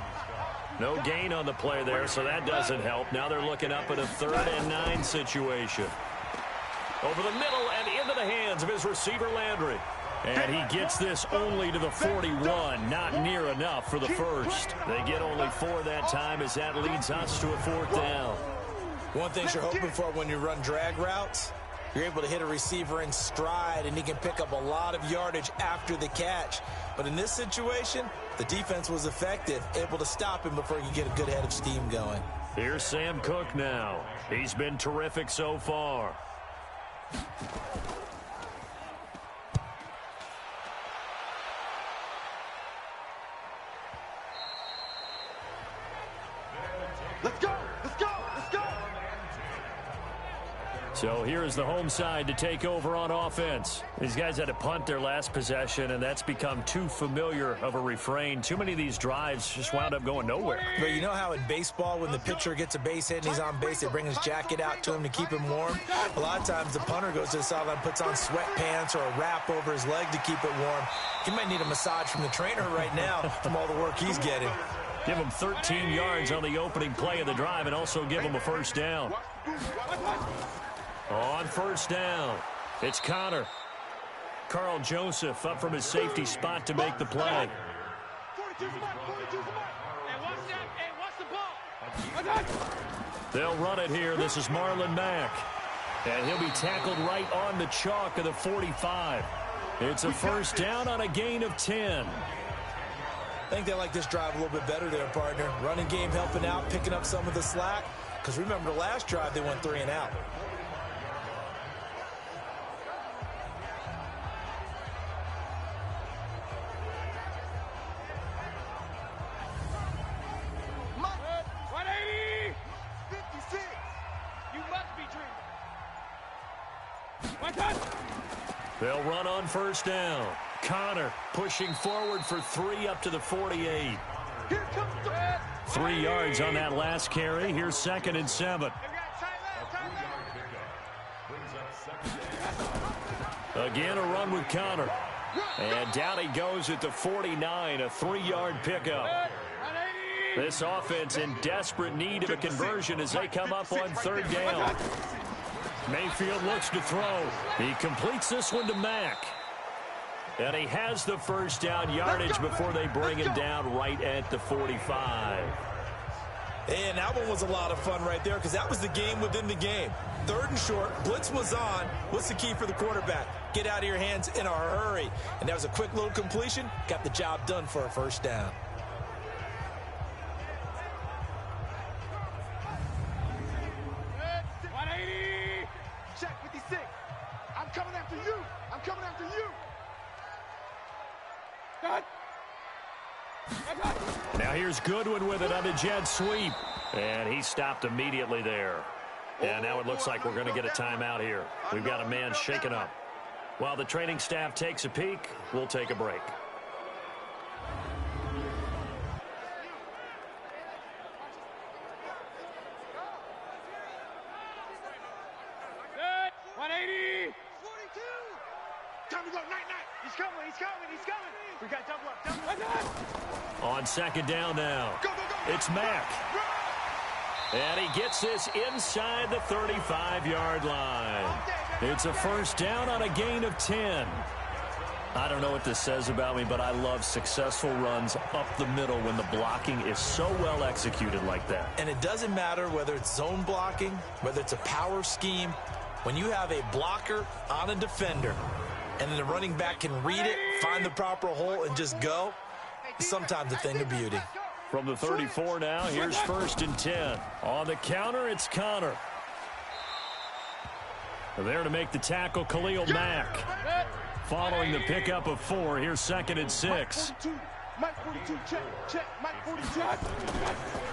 No gain on the play there, so that doesn't help. Now they're looking up at a 3rd and 9 situation. Over the middle and into the hands of his receiver, Landry. And he gets this only to the 41, not near enough for the first. They get only 4 that time as that leads us to a 4th down. One thing you're hoping for when you run drag routes, You're able to hit a receiver in stride, and he can pick up a lot of yardage after the catch. But in this situation, the defense was effective, able to stop him before he could get a good head of steam going. Here's Sam Cook now. He's been terrific so far. Let's go! Let's go! Let's go! So here is the home side to take over on offense. These guys had to punt their last possession, and that's become too familiar of a refrain. Too many of these drives just wound up going nowhere. But you know how in baseball, when the pitcher gets a base hit and he's on base, they bring his jacket out to him to keep him warm? A lot of times the punter goes to the sideline, puts on sweatpants or a wrap over his leg to keep it warm. He might need a massage from the trainer right now from all the work he's getting. Give him 13 yards on the opening play of the drive and also give him a first down. On first down, it's Connor. Carl Joseph up from his safety spot to make the play. They'll run it here. This is Marlon Mack. And he'll be tackled right on the chalk of the 45. It's a first down on a gain of 10. I think they like this drive a little bit better there, partner. Running game helping out, picking up some of the slack. Because remember the last drive, they went 3 and out. They'll run on first down. Connor pushing forward for 3 up to the 48. 3 yards on that last carry. Here's 2nd and 7. Again, a run with Connor. And down he goes at the 49, a 3-yard pickup. This offense in desperate need of a conversion as they come up on 3rd down. Mayfield looks to throw. He completes this one to Mack. And he has the first down yardage before they bring him down right at the 45. And that one was a lot of fun right there because that was the game within the game. 3rd and short, blitz was on. What's the key for the quarterback? Get out of your hands in a hurry. And that was a quick little completion. Got the job done for a first down. Check 56. I'm coming after you. I'm coming after you. Now here's Goodwin with it on the jet sweep. And he stopped immediately there. And now it looks like we're going to get a timeout here. We've got a man shaken up. While the training staff takes a peek, we'll take a break. On 2nd down now, it's Mack. And he gets this inside the 35-yard line. It's a first down on a gain of 10. I don't know what this says about me, but I love successful runs up the middle when the blocking is so well executed like that. And it doesn't matter whether it's zone blocking, whether it's a power scheme. When you have a blocker on a defender, and then the running back can read it, find the proper hole, and just go, it's sometimes a thing of beauty. From the 34 now, here's 1st and 10. On the counter, it's Connor. There to make the tackle, Khalil Mack. Following the pickup of 4, here's 2nd and 6. Mike 42, check, Mike 42.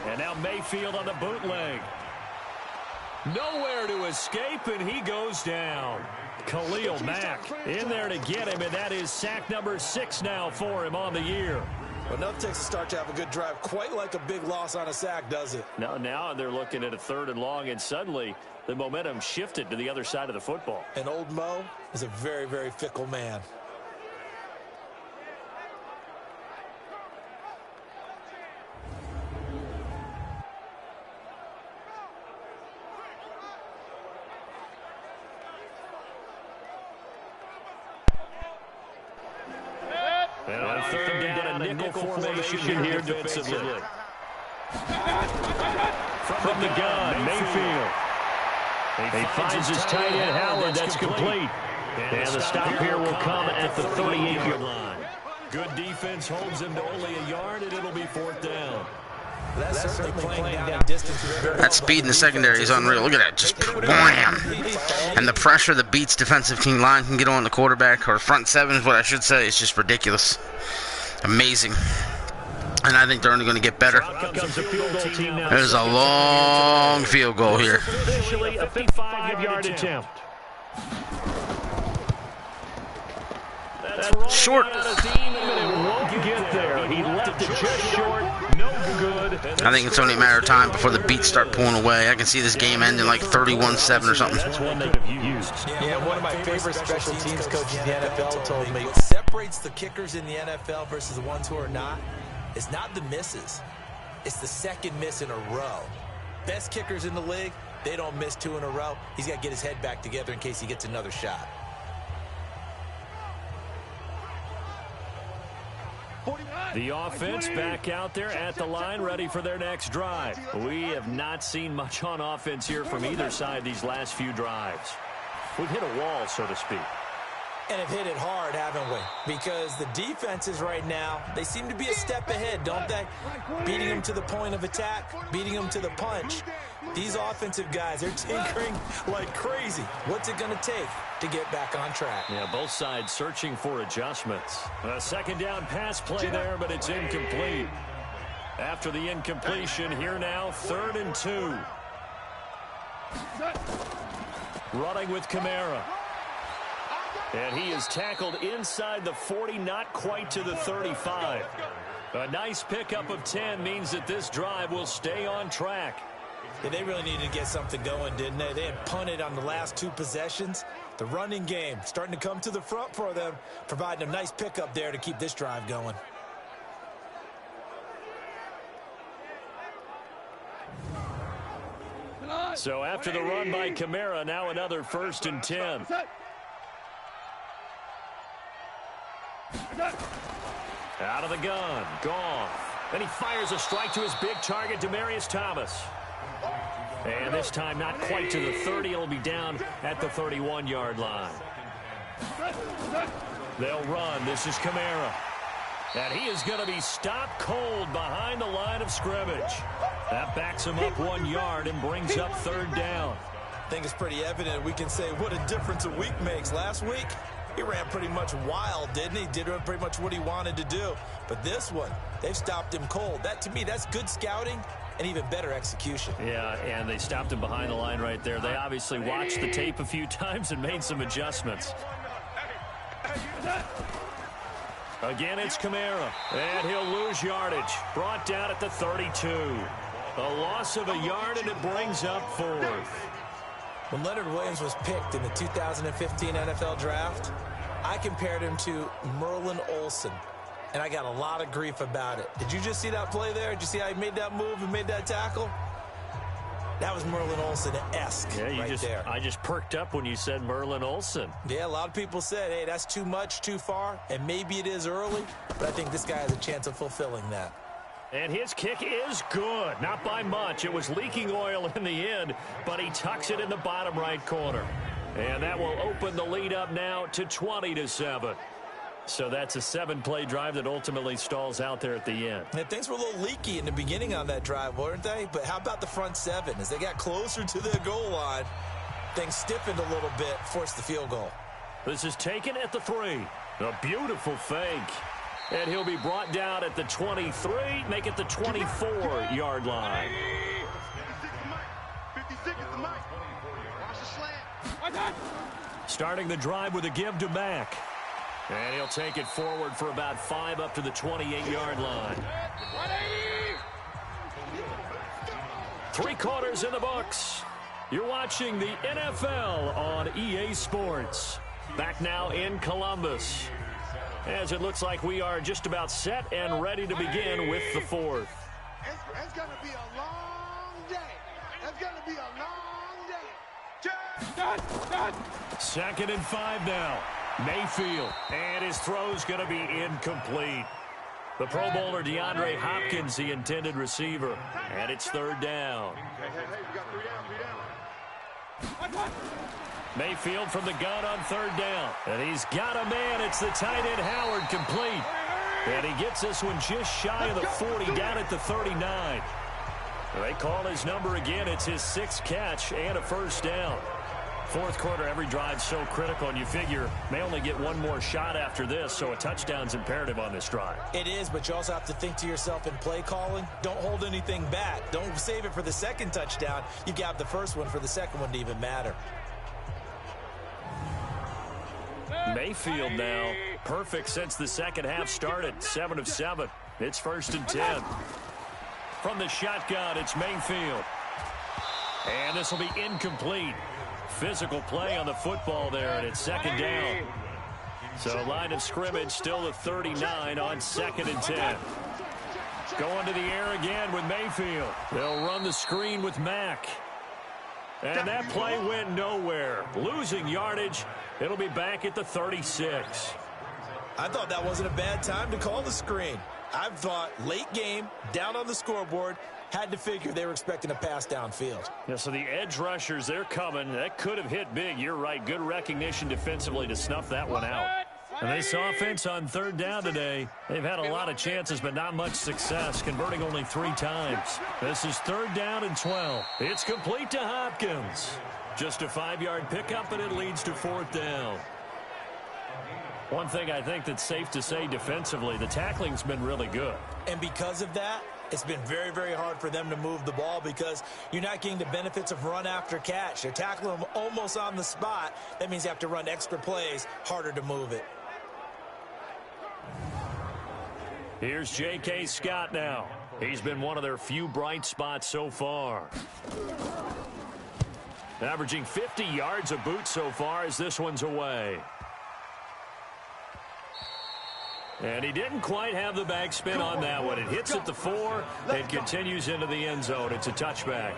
And now Mayfield on the bootleg. Nowhere to escape, and he goes down. Khalil Mack in there to get him, and that is sack number 6 now for him on the year. Well, enough takes a start to have a good drive, quite like a big loss on a sack, does it? Now they're looking at a 3rd and long, and suddenly the momentum shifted to the other side of the football. And old Mo is a very, very fickle man. And on 3rd down, a nickel formation here defensively. From the gun, Mayfield. He finds his tight end, Howard. That's complete. And the stop here will come at the 38-yard line. Good defense holds him to only a yard, and it'll be 4th down. That's certainly playing down distance. That speed in the secondary is unreal. Look at that, just wham! And the pressure the Beats defensive team line can get on the quarterback, or front seven is what I should say, is just ridiculous. Amazing. And I think they're only going to get better. There's a long field goal here. Officially a 55-yard attempt. Short. Get there. He left it just short. No good. I think it's only a matter of time before the Beats start pulling away. I can see this game ending like 31-7 or something. That's one they could have used. Yeah, one of my favorite special teams coaches in the NFL told me what separates the kickers in the NFL versus the ones who are not is not the misses. It's the second miss in a row. Best kickers in the league, they don't miss 2 in a row. He's got to get his head back together in case he gets another shot. The offense back out there at the line, ready for their next drive. We have not seen much on offense here from either side these last few drives. We've hit a wall, so to speak. And have hit it hard, haven't we? Because the defenses right now, they seem to be a step ahead, don't they? Beating them to the point of attack, beating them to the punch. These offensive guys are tinkering like crazy. What's it going to take to get back on track? Yeah, both sides searching for adjustments. A second down pass play there, but it's incomplete. After the incompletion, here now, 3rd and 2. Running with Kamara. And he is tackled inside the 40, not quite to the 35. A nice pickup of 10 means that this drive will stay on track. Yeah, they really needed to get something going, didn't they? They had punted on the last 2 possessions. The running game starting to come to the front for them, providing a nice pickup there to keep this drive going. So after the run by Kamara, now another 1st and 10. Out of the gun, gone. Then he fires a strike to his big target, Demaryius Thomas. And this time not quite to the 30. It'll be down at the 31-yard line. They'll run. This is Kamara. And he is going to be stopped cold behind the line of scrimmage. That backs him up 1 yard and brings up 3rd down. I think it's pretty evident. We can say what a difference a week makes. Last week, he ran pretty much wild, didn't he? Did pretty much what he wanted to do. But this one, they've stopped him cold. That, to me, that's good scouting and even better execution. Yeah, and they stopped him behind the line right there. They obviously watched the tape a few times and made some adjustments. Again, it's Kamara, and he'll lose yardage. Brought down at the 32. A loss of a yard, and it brings up 4th. When Leonard Williams was picked in the 2015 NFL Draft, I compared him to Merlin Olsen, and I got a lot of grief about it. Did you just see that play there? Did you see how he made that move and made that tackle? That was Merlin Olsen-esque there. I just perked up when you said Merlin Olsen. Yeah, a lot of people said, hey, that's too much, too far, and maybe it is early, but I think this guy has a chance of fulfilling that. And his kick is good. Not by much. It was leaking oil in the end, but he tucks it in the bottom right corner. And that will open the lead up now to 20-7. So that's a 7-play drive that ultimately stalls out there at the end. And things were a little leaky in the beginning on that drive, weren't they? But how about the front 7? As they got closer to the goal line, things stiffened a little bit, forced the field goal. This is taken at the 3. A beautiful fake. And he'll be brought down at the 23, make it the 24-yard line. 56 is the mic. Watch the slant. Starting the drive with a give to Mack. And he'll take it forward for about 5 up to the 28-yard line. 3 quarters in the books. You're watching the NFL on EA Sports. Back now in Columbus, as it looks like we are just about set and ready to begin with the 4th. It's going to be a long day. It's going to be a long day. 2nd and 5 now. Mayfield, and his throw's going to be incomplete. The Pro Bowler DeAndre Hopkins, the intended receiver, and it's 3rd down. Hey, we got 3 down, 3 down. Mayfield from the gun on third down. And he's got a man. It's the tight end Howard, complete. And he gets this one just shy of the 40, down at the 39. They call his number again. It's his 6th catch and a first down. Fourth quarter, every drive's so critical, and you figure may only get one more shot after this, so a touchdown's imperative on this drive. It is, but you also have to think to yourself in play calling, don't hold anything back. Don't save it for the second touchdown. You got the first one for the second one to even matter. Mayfield now, perfect since the second half started. 7 of 7. It's 1st and 10. From the shotgun, it's Mayfield. And this will be incomplete. Physical play on the football there, and it's 2nd down. So line of scrimmage still at 39 on 2nd and 10. Going to the air again with Mayfield. They'll run the screen with Mack. And that play went nowhere. Losing yardage. It'll be back at the 36. I thought that wasn't a bad time to call the screen. I thought late game, down on the scoreboard, had to figure they were expecting a pass downfield. Yeah, so the edge rushers, they're coming. That could have hit big. You're right. Good recognition defensively to snuff that one out. And this offense on third down today, they've had a lot of chances, but not much success, converting only 3 times. This is 3rd down and 12. It's complete to Hopkins. Just a 5-yard pickup, and it leads to 4th down. One thing I think that's safe to say defensively, the tackling's been really good. And because of that, it's been very, very hard for them to move the ball because you're not getting the benefits of run after catch. They're tackling them almost on the spot. That means you have to run extra plays, harder to move it. Here's J.K. Scott now. He's been one of their few bright spots so far. Averaging 50 yards a boot so far as this one's away. And he didn't quite have the backspin on that one. It hits at the 4 and continues into the end zone. It's a touchback.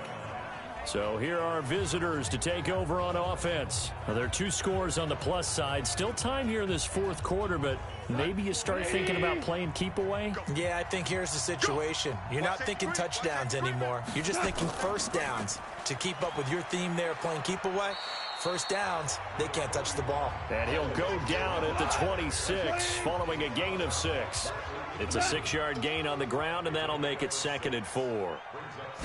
So here are our visitors to take over on offense. Now, there are 2 scores on the plus side. Still time here in this 4th quarter, but maybe you start thinking about playing keep away? Yeah, I think here's the situation. You're not thinking touchdowns anymore. You're just thinking first downs. To keep up with your theme there, playing keep away, first downs, they can't touch the ball. And he'll go down at the 26 following a gain of 6. It's a 6-yard gain on the ground, and that'll make it 2nd and 4.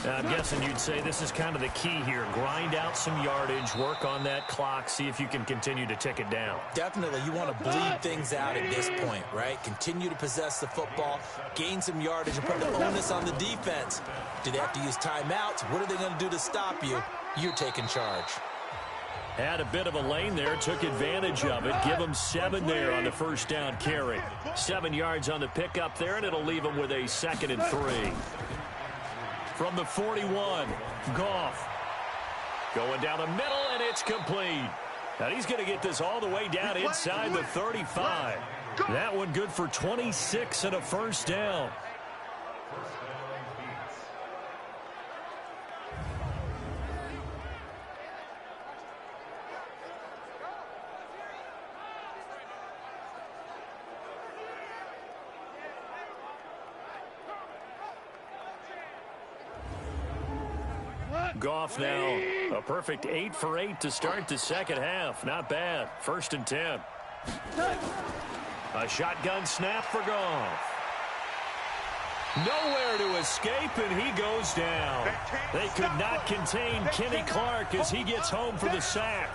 Now, I'm guessing you'd say this is kind of the key here. Grind out some yardage, work on that clock, see if you can continue to tick it down. Definitely. You want to bleed things out at this point, right? Continue to possess the football, gain some yardage, and put the onus on the defense. Do they have to use timeouts? What are they going to do to stop you? You're taking charge. Had a bit of a lane there, took advantage of it. Give him 7 there on the first down carry. 7 yards on the pickup there, and it'll leave him with a 2nd and 3. From the 41, Goff. Going down the middle, and it's complete. Now he's going to get this all the way down inside the 35. That one good for 26 and a first down. Goff now, a perfect 8 for 8 to start the second half. Not bad. 1st and 10. A shotgun snap for Goff. Nowhere to escape, and he goes down. They could not contain Kenny Clark as he gets home for the sack.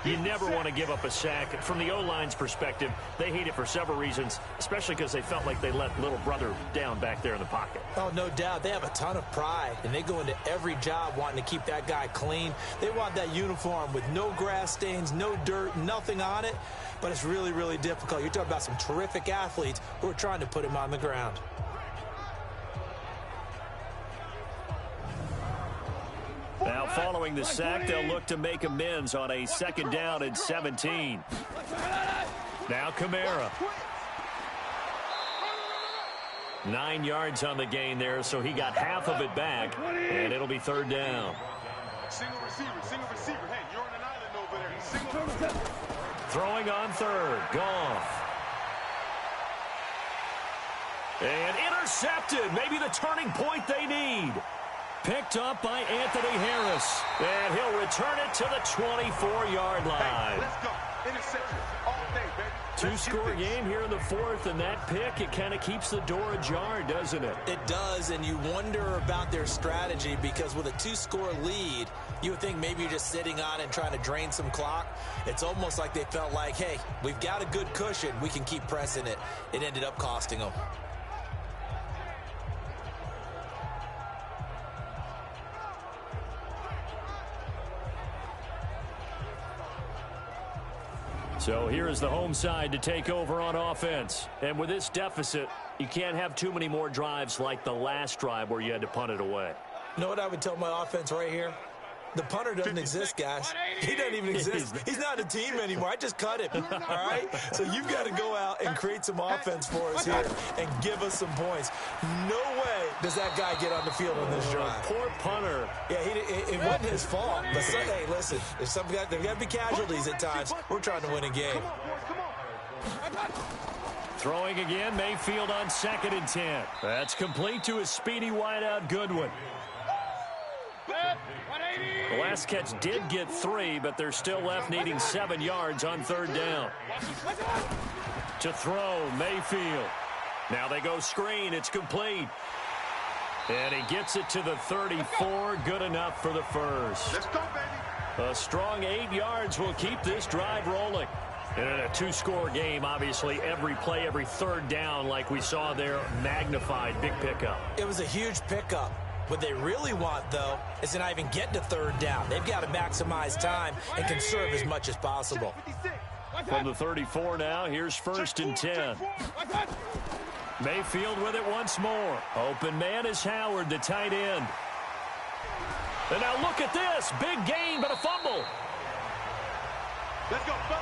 You never want to give up a sack. From the O-line's perspective, they hate it for several reasons, especially because they felt like they let little brother down back there in the pocket. Oh, no doubt. They have a ton of pride, and they go into every job wanting to keep that guy clean. They want that uniform with no grass stains, no dirt, nothing on it, but it's really, really difficult. You're talking about some terrific athletes who are trying to put him on the ground. Now, following the sack, they'll look to make amends on a 2nd down and 17. Now, Kamara. 9 yards on the gain there, so he got half of it back, and it'll be 3rd down. Single receiver. Hey, you're on an island over there. Single. Throwing on 3rd, Goff. And intercepted, maybe the turning point they need. Picked up by Anthony Harris. And he'll return it to the 24-yard line. Hey, let's go. Interception all day, baby. Two-score game here in the fourth, and that pick, it kind of keeps the door ajar, doesn't it? It does, and you wonder about their strategy because with a two-score lead, you would think maybe you're just sitting on it and trying to drain some clock. It's almost like they felt like, hey, we've got a good cushion. We can keep pressing it. It ended up costing them. So here is the home side to take over on offense. And with this deficit, you can't have too many more drives like the last drive where you had to punt it away. You know what I would tell my offense right here? The punter doesn't exist, guys. He doesn't even exist. He's not a team anymore. I just cut him, all right? So you've got to go out and create some offense for us here and give us some points. No way does that guy get on the field on this drive. Poor punter. Yeah, it wasn't his fault. But hey, listen, there's got to be casualties at times. We're trying to win a game. Throwing again, Mayfield on 2nd and 10. That's complete to his speedy wideout Goodwin. The last catch did get 3, but they're still left needing 7 yards on 3rd down. To throw, Mayfield. Now they go screen. It's complete. And he gets it to the 34. Good enough for the first. Let's go, baby. A strong 8 yards will keep this drive rolling. And in a two-score game, obviously, every play, every 3rd down, like we saw there, magnified. Big pickup. It was a huge pickup. What they really want, though, is to not even get to 3rd down. They've got to maximize time and conserve as much as possible. From the 34 now, here's 1st and 10. Mayfield with it once more. Open man is Howard, the tight end. And now look at this. Big gain, but a fumble. Let's go, folks.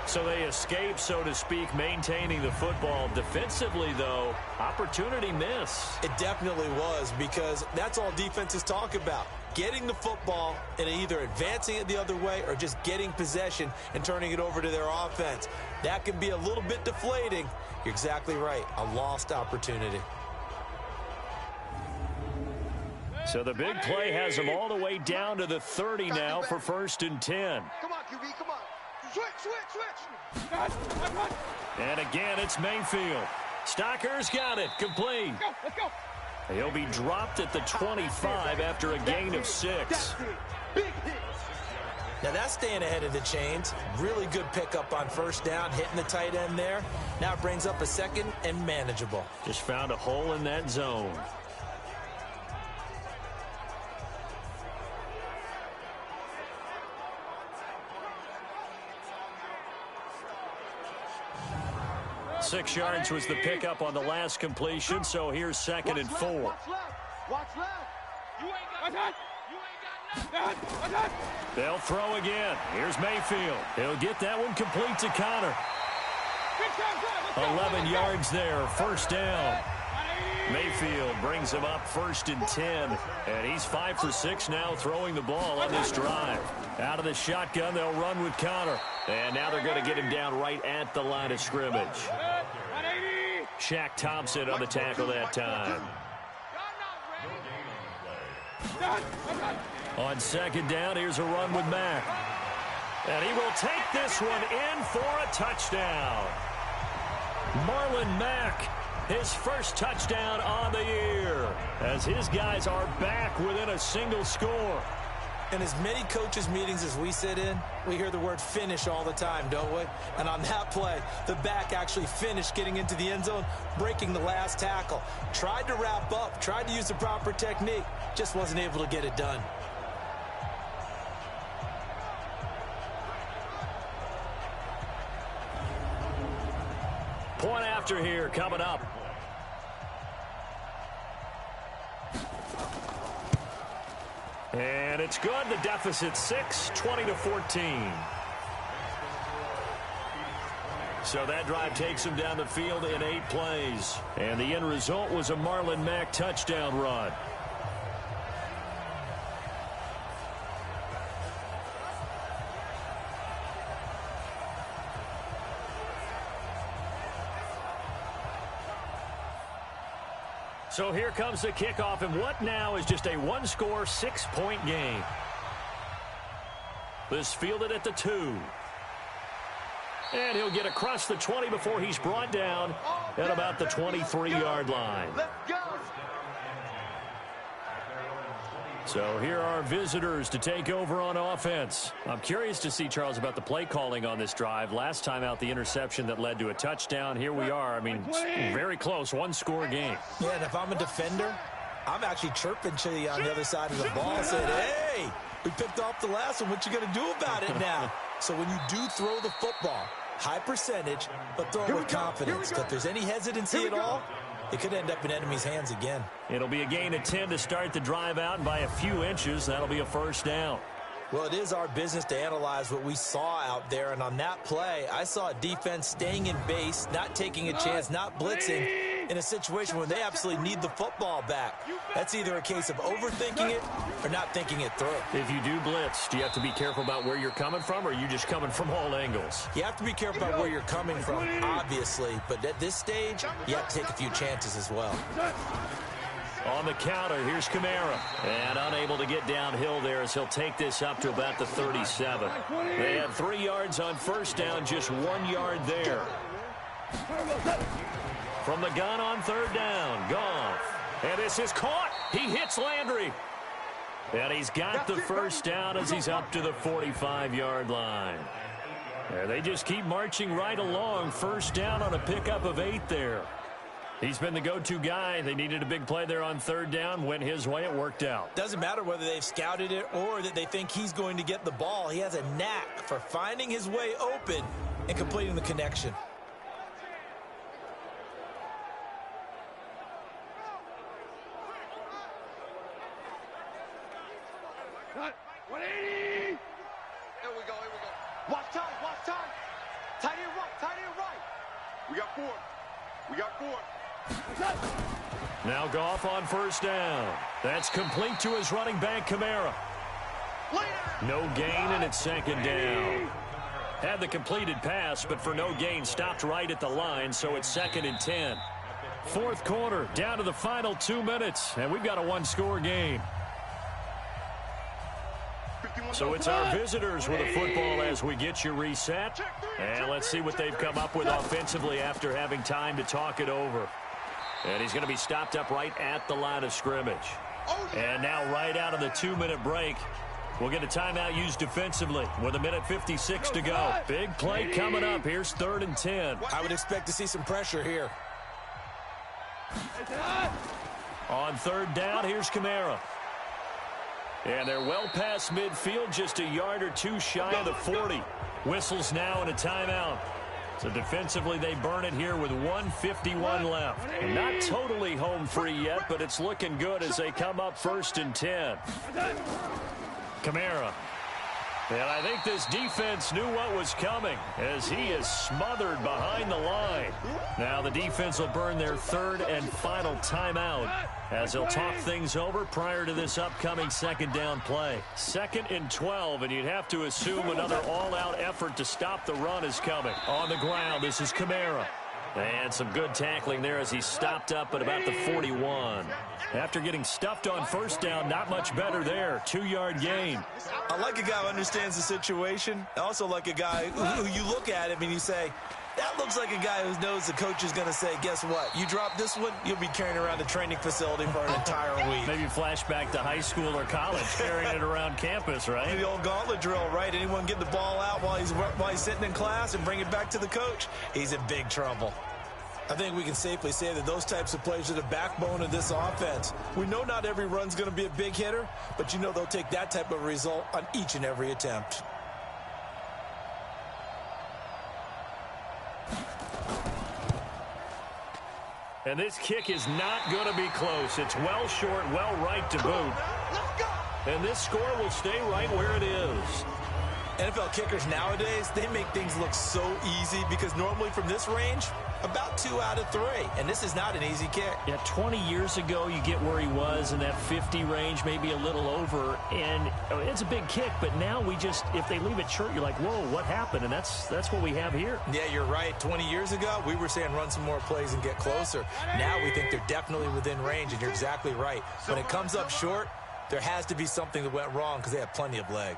So they escape, so to speak, maintaining the football. Defensively, though, opportunity miss. It definitely was, because that's all defenses talk about. Getting the football and either advancing it the other way or just getting possession and turning it over to their offense. That can be a little bit deflating. You're exactly right. A lost opportunity. So the big play has them all the way down to the 30 now for 1st and 10. Come on, QB, come on. Switch. And again, it's Mayfield. Stocker's got it. Complete. Let's go. He'll be dropped at the 25 after a gain of 6. Big hit. Now that's staying ahead of the chains. Really good pickup on 1st down, hitting the tight end there. Now it brings up a 2nd and manageable. Just found a hole in that zone. Six yards was the pickup on the last completion, so here's 2nd and 4. Watch left. You ain't got nothing. They'll throw again. Here's Mayfield. He'll get that one complete to Connor. 11 yards there, 1st down. Mayfield brings him up 1st and 10, and he's 5 for 6 now throwing the ball on this drive. Out of the shotgun, they'll run with Connor, and now they're going to get him down right at the line of scrimmage. Shaq Thompson on the tackle that time. On 2nd down, here's a run with Mack. And he will take this one in for a touchdown. Marlon Mack, his first touchdown on the year, as his guys are back within a single score. In as many coaches' meetings as we sit in, we hear the word finish all the time, don't we? And on that play, the back actually finished getting into the end zone, breaking the last tackle. Tried to wrap up, tried to use the proper technique, just wasn't able to get it done. Point after here coming up. And it's good. The deficit 6, 20-14. So that drive takes him down the field in 8 plays. And the end result was a Marlon Mack touchdown run. So here comes the kickoff, and what now is just a one-score, 6-point game. This fielded at the 2. And he'll get across the 20 before he's brought down at about the 23-yard line. Let's go. So here are visitors to take over on offense. I'm curious to see, Charles, about the play calling on this drive. Last time out, the interception that led to a touchdown. Here we are. I mean, very close, one-score game. Yeah, and if I'm a defender, I'm actually chirping to you on the other side of the ball, saying, hey, we picked off the last one. What you going to do about it now? So when you do throw the football, high percentage, but throw it with confidence. If there's any hesitancy at all, it could end up in enemy's hands again. It'll be a gain of 10 to start the drive out, and by a few inches, that'll be a first down. Well, it is our business to analyze what we saw out there, and on that play, I saw a defense staying in base, not taking a chance, not blitzing, in a situation where they absolutely need the football back. That's either a case of overthinking it or not thinking it through. If you do blitz, do you have to be careful about where you're coming from, or are you just coming from all angles? You have to be careful about where you're coming from, obviously, but at this stage, you have to take a few chances as well. On the counter, here's Kamara. And unable to get downhill there as he'll take this up to about the 37. They had 3 yards on first down, just 1 yard there. From the gun on third down, Goff. And this is caught. He hits Landry. And he's got the first down as he's up to the 45-yard line. And they just keep marching right along. First down on a pickup of 8 there. He's been the go-to guy. They needed a big play there on third down. Went his way. It worked out. Doesn't matter whether they've scouted it or that they think he's going to get the ball. He has a knack for finding his way open and completing the connection. Here we go. Watch time. Tight end right. We got 4. Now Goff on first down. That's complete to his running back, Kamara. No gain, and it's second down. Had the completed pass, but for no gain, stopped right at the line, so it's 2nd and 10. Fourth quarter, down to the final 2 minutes, and we've got a one-score game. So it's our visitors with a football as we get you reset. And let's see what they've come up with offensively after having time to talk it over. And he's going to be stopped up right at the line of scrimmage. And now right out of the 2-minute break, we'll get a timeout used defensively with 1:56 to go. Big play coming up. Here's 3rd and 10. I would expect to see some pressure here. On third down, here's Kamara. And they're well past midfield, just a yard or two shy of the 40. Whistles now and a timeout. So defensively, they burn it here with 1:51 left. Not totally home free yet, but it's looking good as they come up 1st and 10. Kamara. And I think this defense knew what was coming as he is smothered behind the line. Now the defense will burn their 3rd and final timeout as they'll talk things over prior to this upcoming 2nd down play. 2nd and 12, and you'd have to assume another all-out effort to stop the run is coming. On the ground, this is Kamara. And some good tackling there as he stopped up at about the 41. After getting stuffed on first down, not much better there. 2-yard gain. I like a guy who understands the situation. I also like a guy who you look at him and you say, that looks like a guy who knows the coach is going to say, guess what? You drop this one, you'll be carrying around the training facility for an entire week. Maybe flashback to high school or college, carrying it around campus, right? The old gauntlet drill, right? Anyone get the ball out while he's sitting in class and bring it back to the coach? He's in big trouble. I think we can safely say that those types of plays are the backbone of this offense. We know not every run's going to be a big hitter, but you know they'll take that type of result on each and every attempt. And this kick is not going to be close. It's well short, well right to boot. And this score will stay right where it is. NFL kickers nowadays, they make things look so easy because normally from this range, about 2 out of 3. And this is not an easy kick. Yeah, 20 years ago, you get where he was in that 50 range, maybe a little over. And it's a big kick, but now we just, if they leave it short, you're like, whoa, what happened? And that's what we have here. Yeah, you're right. 20 years ago, we were saying run some more plays and get closer. Now we think they're definitely within range, and you're exactly right. When it comes up short, there has to be something that went wrong because they have plenty of leg.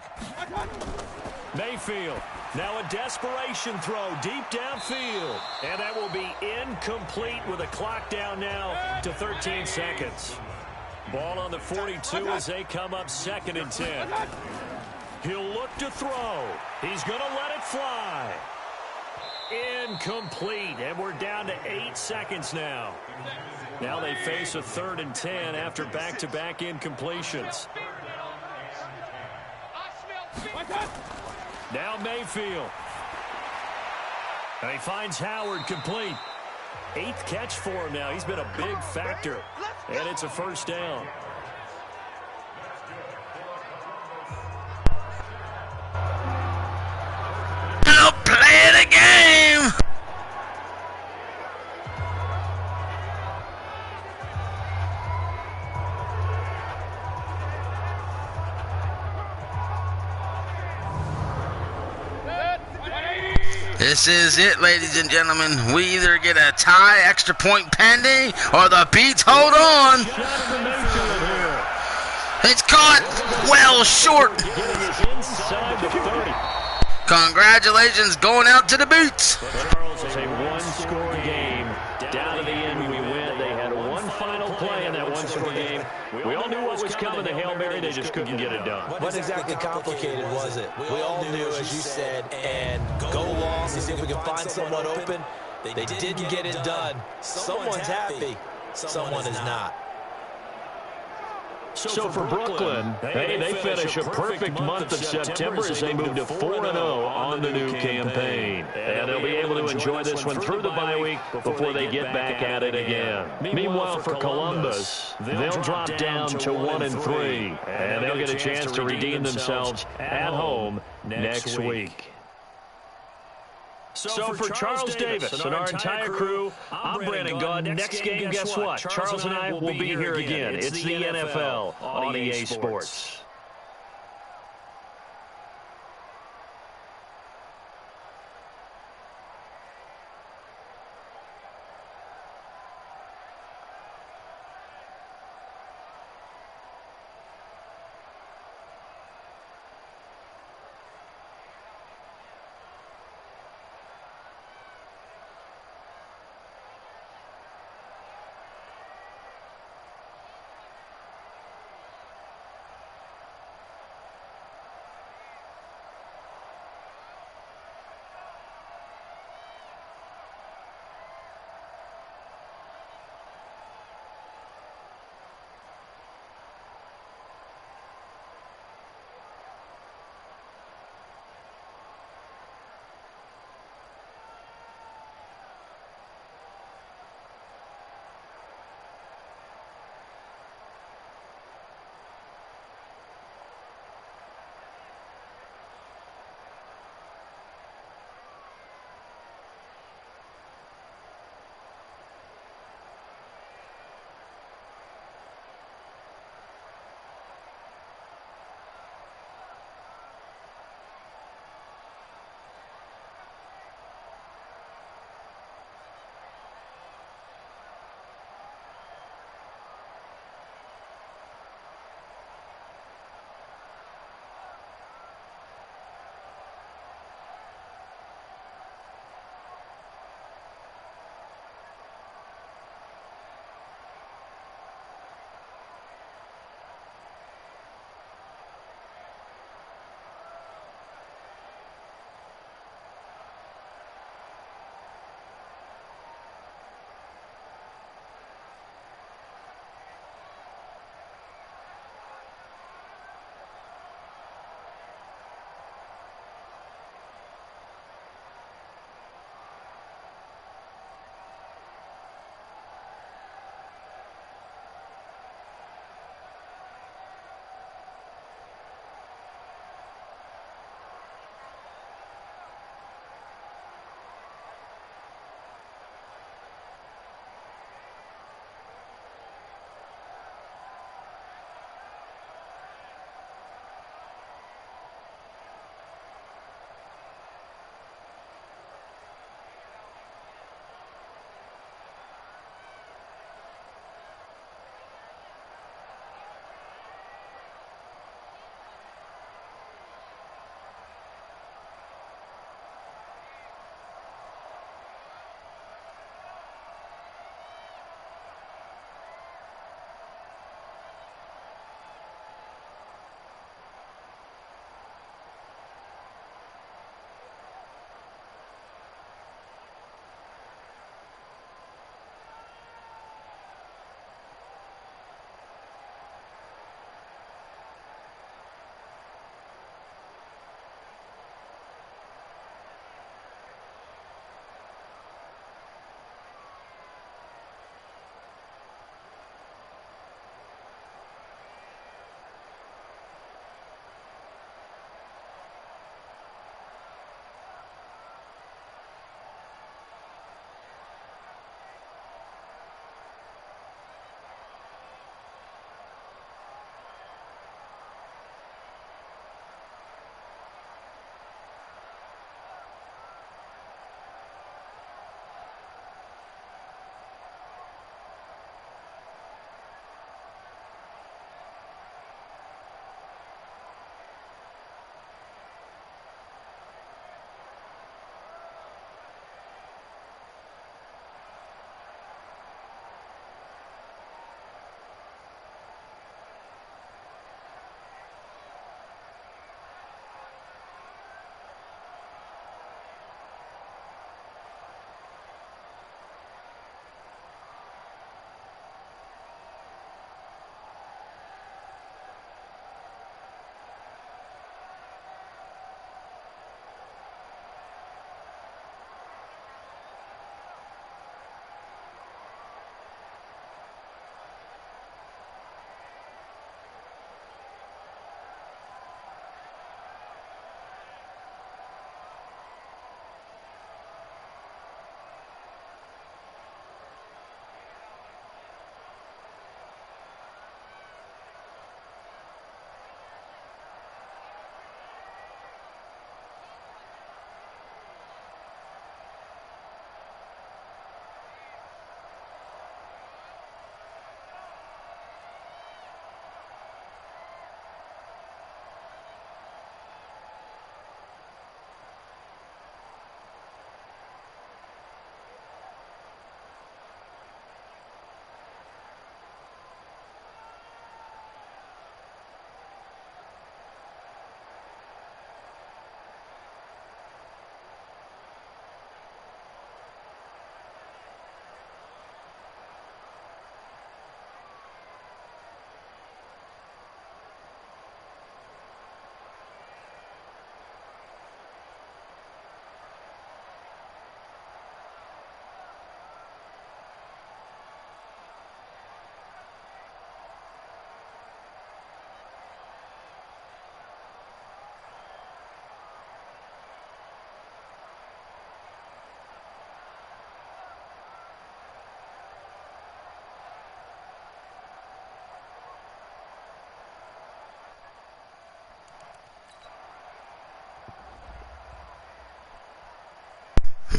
Mayfield, now a desperation throw deep downfield. And that will be incomplete with a clock down now to 13 seconds. Ball on the 42 as they come up 2nd and 10. He'll look to throw. He's going to let it fly. Incomplete, and we're down to 8 seconds now. Now they face a 3rd and 10 after back-to-back incompletions. Now Mayfield. And he finds Howard complete. 8th catch for him now. He's been a big factor. And it's a 1st down. Now play the game! This is it, ladies and gentlemen. We either get a tie, extra point pending, or the Beats hold on. It's caught well short. Congratulations going out to the Beats. It's a one-score game. Down to the end, we win. They had one final play in that one-score game. We all knew what was coming. The Hail Mary, they just couldn't get it done. What exactly complicated was it? We all knew, as you said, and go long to see if we can find someone open. They didn't get it done. Someone's happy. Someone is not. So for Brooklyn, they finish a perfect month of September as they move to 4-0 on the new campaign. And they'll be able to enjoy this one through the bye week before they get back at it again. Meanwhile, for Columbus, they'll drop down to 1-3, and they'll get a chance to redeem themselves at home next week. So for Charles Davis and our entire crew, I'm Brandon Gaud. Next game, guess what? Charles and I will be here again. It's the NFL on EA Sports.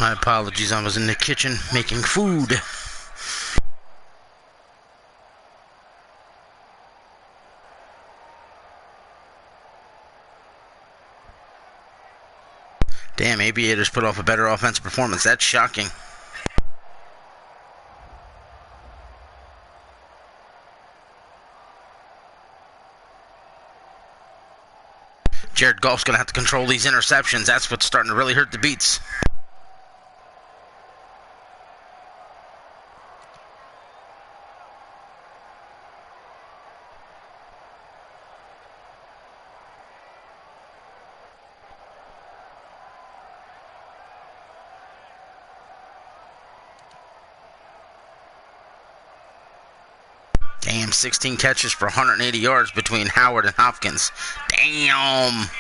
My apologies, I was in the kitchen making food. Damn, Aviators put off a better offensive performance. That's shocking. Jared Goff's going to have to control these interceptions. That's what's starting to really hurt the Beats. Damn, 16 catches for 180 yards between Howard and Hopkins. Damn.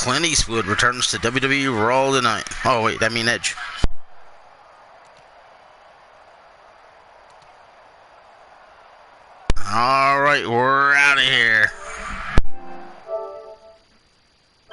Clint Eastwood returns to WWE Raw tonight. Oh, wait, I mean Edge. All right, we're out of here.